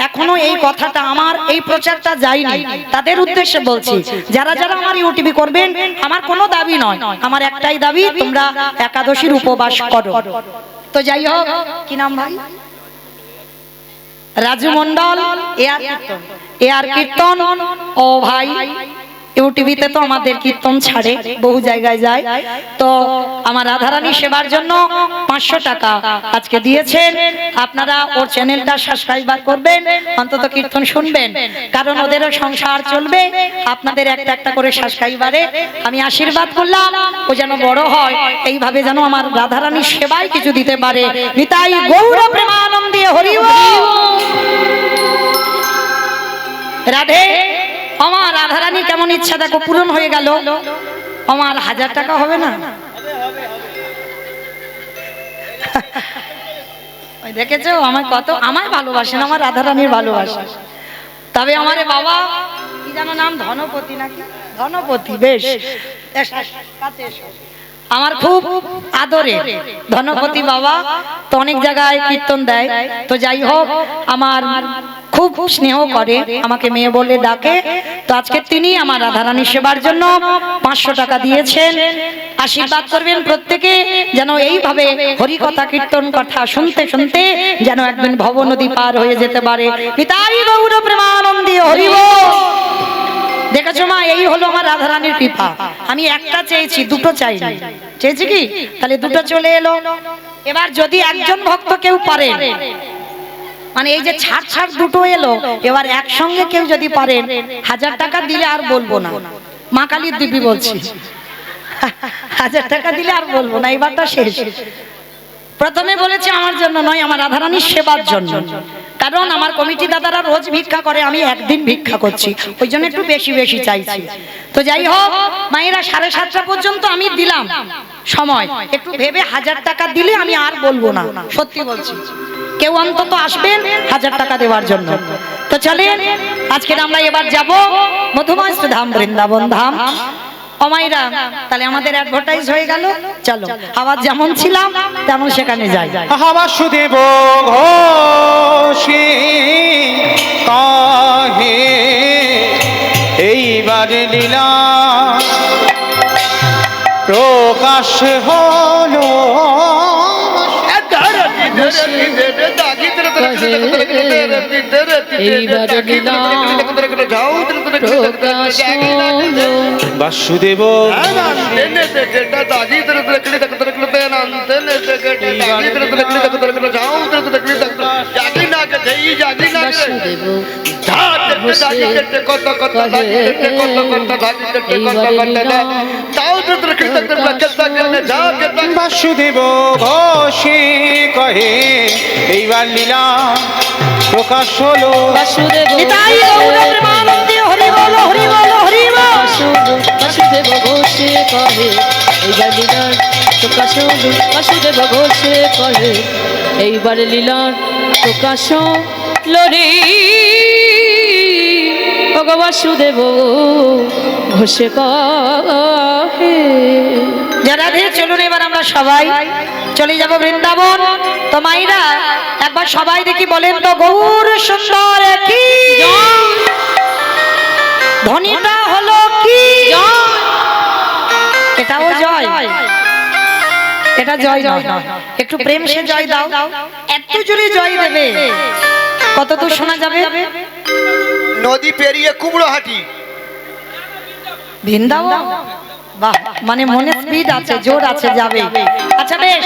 এখনো এই কথাটা, আমার এই প্রচারটা যায়নি, তাদের উদ্দেশ্যে বলছি, যারা যারা আমার ইউটিউবে করবেন, আমার কোনো দাবি নয়, আমার একটাই দাবি, তোমরা একাদশীর উপবাস করো। তো যাই হোক, কি নাম ভাই? রাজু মন্ডল, এআর কীর্তন। ও ভাই ইউটিউবে তো আমাদের কীর্তন ছাড়ে, বহু জায়গায় যায়। তো আমার রাধারানী সেবার জন্য 500 টাকা আজকে দিয়েছেন। আপনারা ওর চ্যানেলটা সাবস্ক্রাইব করবেন, অন্তত কীর্তন শুনবেন, কারণ ওদেরও সংসার চলবে। আপনাদের একটা একটা করে সাবস্ক্রাইবারে আমি আশীর্বাদ করলাম, ও যেন বড় হয়, এইভাবে যেন আমার রাধারানীর সেবায় কিছু দিতে পারে। নিতাই গৌর প্রেমানন্দে হরি বল। রাধে। আমার রাধারানীর কেমন ইচ্ছা দেখো পূরণ হয়ে গেল। আমার 1000 টাকা হবে না? ওই দেখেছো আমার কত, আমায় ভালোবাসেন, আমার রাধারানীর ভালোবাসা। তবে আমার বাবা কি জানো নাম, ধনপতি নাকি? ধনপতি। বেশ, কাছে এসো। আমার খুব আদরে ধনপতি বাবা, তো অনেক জায়গায় কীর্তন দেয়। তো যাই হোক, আমার খুব স্নেহ করে, আমাকে মেয়ে বলে ডাকে। তো আজকে তিনি আমার রাধারানী সেবার জন্য 500 টাকা দিয়েছেন। আশীর্বাদ করবেন প্রত্যেকে, যেন এইভাবে হরি কথা কীর্তন কথা শুনতে শুনতে যেন একদিন ভব নদী পার হয়ে যেতে পারে। নিতাই গৌর প্রেমানন্দে হরি বল। দেখেছো মা, এই হলো আমার রাধারানীর কৃপা। আমি একটা চেয়েছি, দুটো চাইনি। চেয়েছি কি? তাহলে দুটো চলে এলো। এবার যদি একজন ভক্ত কেউ পারে, মানে এই যে ছাড় ছাড় দুটো এলো, এবার একসঙ্গে কেউ যদি পারেন 1000 টাকা দিলে আর বলবো না। মা কালীর দিব্যি বলছি, 1000 টাকা দিলে আর বলবো না, এবারটা শেষ। প্রথমে বলেছে আমার জন্য নয়, আমার রাধারানীর সেবার জন্য। কারণ আমার কমিটি দাদারা রোজ ভিক্ষা করে, আমি একদিন ভিক্ষা করছি, ওই জন্য একটু বেশি বেশি চাইছি। তো যাই হোক, মায়েরা 7:30 পর্যন্ত আমি দিলাম সময়, একটু ভেবে 1000 টাকা দিলে আমি আর বলবো না, সত্যি বলছি। কেউ অন্তত আসবেন 1000 টাকা দেওয়ার জন্য। তো চলেন, আজকে আমরা এবার যাব মধুময় ধাম, বৃন্দাবন ধাম। অমাইরা, তাহলে আমাদের অ্যাডভার্টাইজ হয়ে গেল। চলো, আবার যেমন ছিলাম তেমন সেখানে যাই। বাসুদেব ঘোষে কাহে এইবার লীলা প্রকাশ হলো। বাসুদেব বাসুদেব ঘোষে কহে এইবার লীলা প্রকাশ হলো। নিতাই গৌর প্রেমানন্দে হরি বল, হরি বল, হরি বল। বাসুদেব ঘোষে কহে এইবার লীলার প্রকাশ হলো। বাসুদেব ঘোষে কহে এইবার লীলার প্রকাশ হলো রে। বাসুদেব ঘোষে কহে। যারা চলুন, এবার আমরা সবাই চলে যাব বৃন্দাবন। তো মাইরা একবার সবাই দেখি বলেন তো, গৌর সুন্দর কি ধ্বনিটা হলো কি? এটাও জয়, এটা জয় নয়, একটু প্রেম সে জয় দাও। এত জোরে জয় দেবে, কত দূর শোনা যাবে? নদী পেরিয়ে কুমড়োহাটি বৃন্দাবন। বাহ, মানে মনে স্পিড আছে, জোর আছে, যাবে। আচ্ছা বেশ,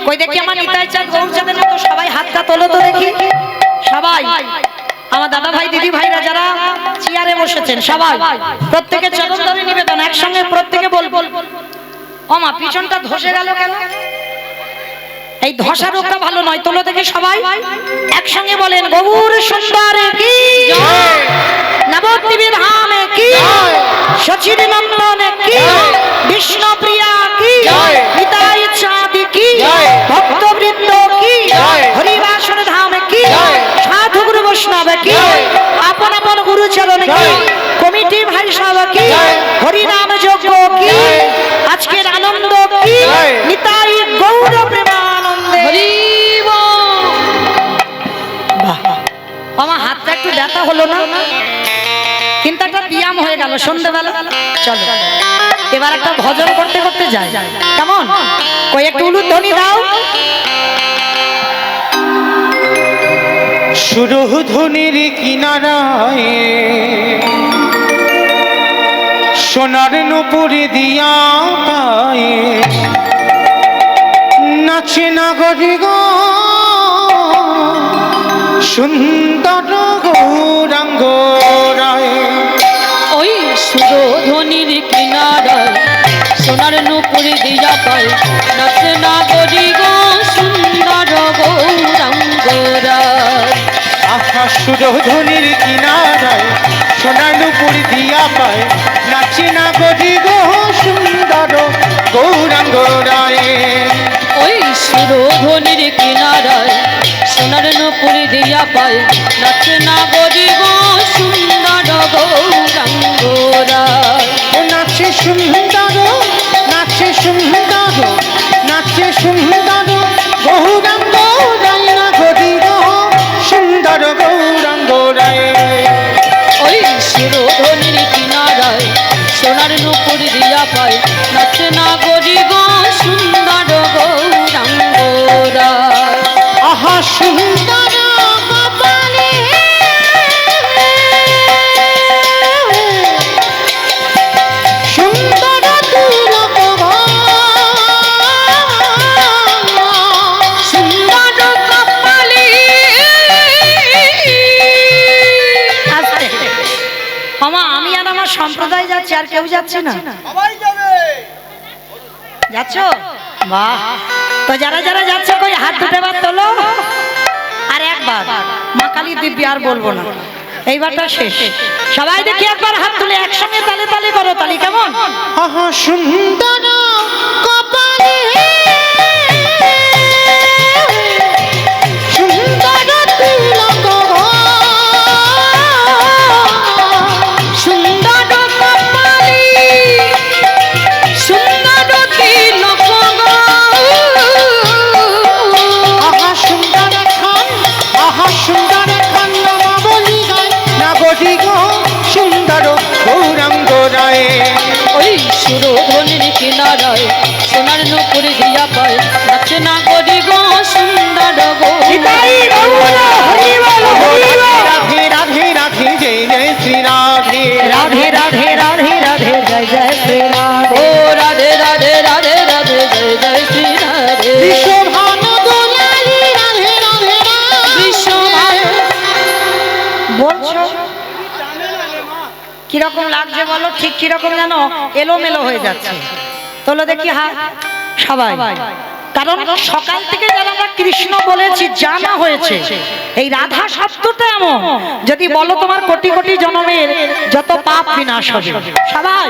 কই দেখি আমার নিতাই চাঁদ গৌর চাঁদের মতো সবাই হাতটা তোলো তো দেখি। সবাই আমার দাদা ভাই দিদি ভাইরা যারা চেয়ারে বসেছেন, সবাই প্রত্যেকে চরণ ধরে নিবেদন, একসঙ্গে প্রত্যেকে বলবো। ও মা, পিছনটা ধসে গেল কেন? এই ধসা রোগটা ভালো নয়, তোলো দেখি সবাই একসঙ্গে বলেন, গৌর সুন্দর কি নবদ্বীপের ধামে কি, সচির নন্দন কি, বিষ্ণু প্রিয়া কি, নিতাই চাঁদ কি, ভক্তবৃন্দ কি, হরিবাসর ধাম কি, সাধু গুরু বৈষ্ণব কি, আপন আপন গুরু চরণ কি, কমিটি ভাই সব কি, হরিনাম যজ্ঞ কি, আজকের আনন্দ কি, নিতাই গৌর প্রেমানন্দে হরি বল। বাহ, আমার হাতটা একটু ব্যথা হলো না, কিন্তু একটা ব্যায়াম হয়ে গেল সন্ধ্যেবেলা। চলো এবার একটা ভজন করতে করতে যাই, কেমন? কই একটু উলুধ্বনি দাও। সুরধ্বনির কিনারায় সোনার নুপুরে দিয়া পায়ে নাচে নাগরি গো সুন্দর গৌরাঙ্গ রায়। ওই সুরধ্বনির কিনারায় সোনার নুপুরে দিয়া পায় নাচে নাগরি গো সুন্দর গৌরাঙ্গ রায়। আহা সুরধ্বনির কিনারায় সোনার নুপুর দিয়া পায় নাচে নাগরি গো সুন্দর গৌরাঙ্গ রায়। ওই সুরধ্বনির কিনারায় সোনার নুপুর দিয়া পায় নাচে নাগরি গো সুন্দর গৌরাঙ্গ রায়। নাচে সুন্দর নাচে নাচে সুন্দর নাচে সুন্দর গৌরাঙ্গ রায় না গদির সুন্দর গৌরাঙ্গ রায় ওই শিরোধনির কিনারায় সোনার নুপুর দিয়া পায় নাচে না গরি গো সুন্দর গৌরাঙ্গরা। আহা সুন্দর কপালে সুন্দর তিলক সুন্দর কপালে আস্তে মামা, আমি আর আমার সম্প্রদায় যাচ্ছি, আর কেউ যাচ্ছে না? সবাই যাবে। যাচ্ছ? বাহ, তো যারা যারা যাচ্ছে কই হাত দুটো বার তোলো। আর একবার মা কালী দিব্যি, আর বলবো না, এইবারটা শেষ। সবাই দেখি একবার হাত তুলে একসঙ্গে তালে তালে করো, তালি কেমন? আহা সুন্দর কপালে সুন্দর তিলক সুন্দর কপালে সুন্দর তিলক আহা সুন্দর খান নামা বলি গায় না গদি গো সুন্দর গৌরাঙ্গ রায় ওই শিরোধনির কিনারায় সোনার নুপুর দিয়া পায় নাচে না গরি গো সুন্দর রাধে রাধে রাধে জয় জয় শ্রী রাধে রাধে রাধে রাধে রাধে জয় জয় শ্রী রাধে। ও রাধে রাধে রাধে রাধে জয় জয় শ্রী রাধে। বিশ্বভান দোলালি রাধে রাধে বিশ্বভান বলছো কিরকম লাগছে বলো, ঠিক কিরকম জানো, এলোমেলো হয়ে যাচ্ছে। তোলো দেখি হাত সবাই, কারণ সকাল থেকে যারা আমরা কৃষ্ণ বলেছি জানা হয়েছে এই রাধা শব্দটা এমন, যদি বলো তোমার কোটি কোটি জন্মের যত পাপ বিনাশ হবে। সবাই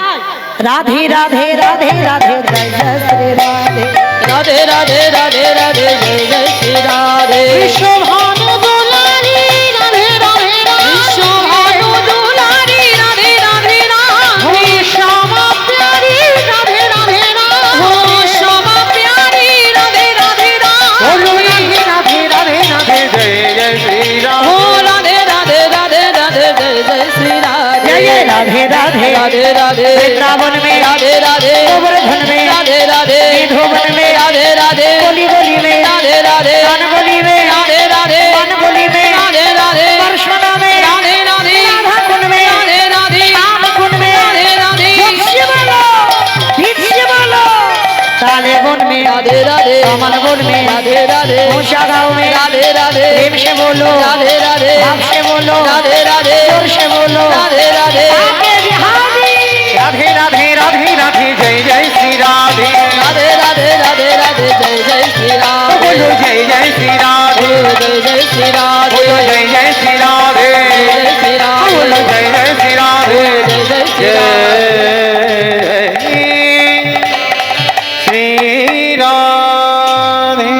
রাধে রাধে রাধে রাধে জয় জয় শ্রী রাধে। রাধে রাধে রাধে রাধে জয় জয় শ্রী রাধে। বিশ্বভান দোলালি রাধে রাধে বিশ্বভান দুলারি রাধে রাধে রাধে। শ্যামা প্যারি রাধে রাধে ও শ্যামা প্যারি রাধে রাধে বলো রাধে। রাধে রাধে রাধে রাধে জয় জয় শ্রী ও রাধে রাধে রাধে রাধে রাধে জয় জয় শ্রী রাধে। जय जय राधे राधे राधे राधे वृंदावन में राधे राधे गोवर्धन में राधे राधे निधोवन में राधे राधे गोली गोली में राधे राधे वनगोली में राधे राधे वनगोली में राधे राधे परशुना में राधे राधे राधा कुंड में राधे राधे श्याम कुंड में राधे राधे भिक्षु बोलो भिक्षु बोलो काले वन में राधे राधे कमल वन में राधे राधे ऊंचा गाँव में राधे राधे प्रेम से बोलो राधे राधे भाव से बोलो राधे राधे जोर से बोलो राधे राधे आगे बिहारी राधे राधे राधे राधे जय जय श्री राधे राधे राधे राधे राधे जय जय श्री राधे। बोलो जय जय श्री राधे जय जय श्री राधे बोलो जय जय श्री राधे जय श्री राधे बोलो जय जय श्री राधे जय जय श्री जय श्री राधे। राधे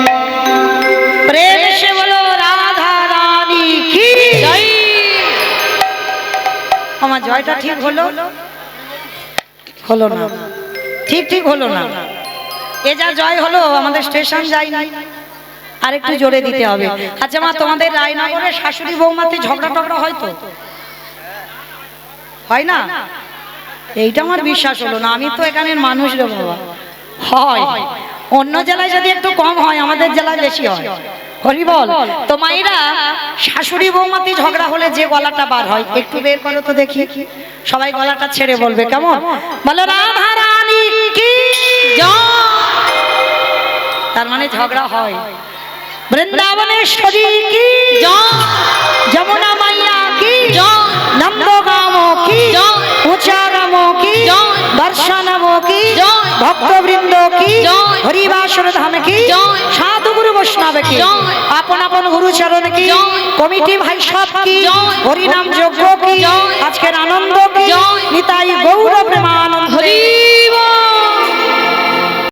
प्रेम से बोलो राधा रानी की जय। আমার জয়টা ঠিক হলো হলো না, ঠিক ঠিক হলো না। এ যা জয় হলো আমাদের স্টেশন যাই নাই, আর একটু জোরে দিতে হবে। আচ্ছা মা, তোমাদের রায়নগরে শাশুড়ি বৌমাতে ঝগড়া টগড়া হয় তো? হয় না? এইটা আমার বিশ্বাস হলো না, আমি তো এখানের মানুষ রে বাবা। হয়, অন্য জেলায় যদি একটু কম হয়, আমাদের জেলায় বেশি হয়। হরি বল। তো মায়েরা শাশুড়ি বৌমাতে ঝগড়া হলে যে গলাটা বার হয়, একটু বের করো তো দেখি। সবাই গলাটা ছেড়ে বলবে, কেমন? বলো রাধা রানী কি জয়। তার মানে ঝগড়া হয়। বৃন্দাবনেশ্বরী কি জয়। যমুনা মাইয়া কি জয়। নন্দগাম কি জয়। উচারাম কি জয়। দর্শনম কি জয়। ভক্তবৃন্দ কি জয়। হরিবাসর ধাম কি জয়। সাধু গুরু বৈষ্ণব কি জয়। আপন আপন গুরু চরণ কি জয়। কমিটি ভাই সব কি জয়। হরিনাম যজ্ঞ কি জয়। আজকের আনন্দ কি জয়। নিতাই গৌর প্রেমানন্দ হরি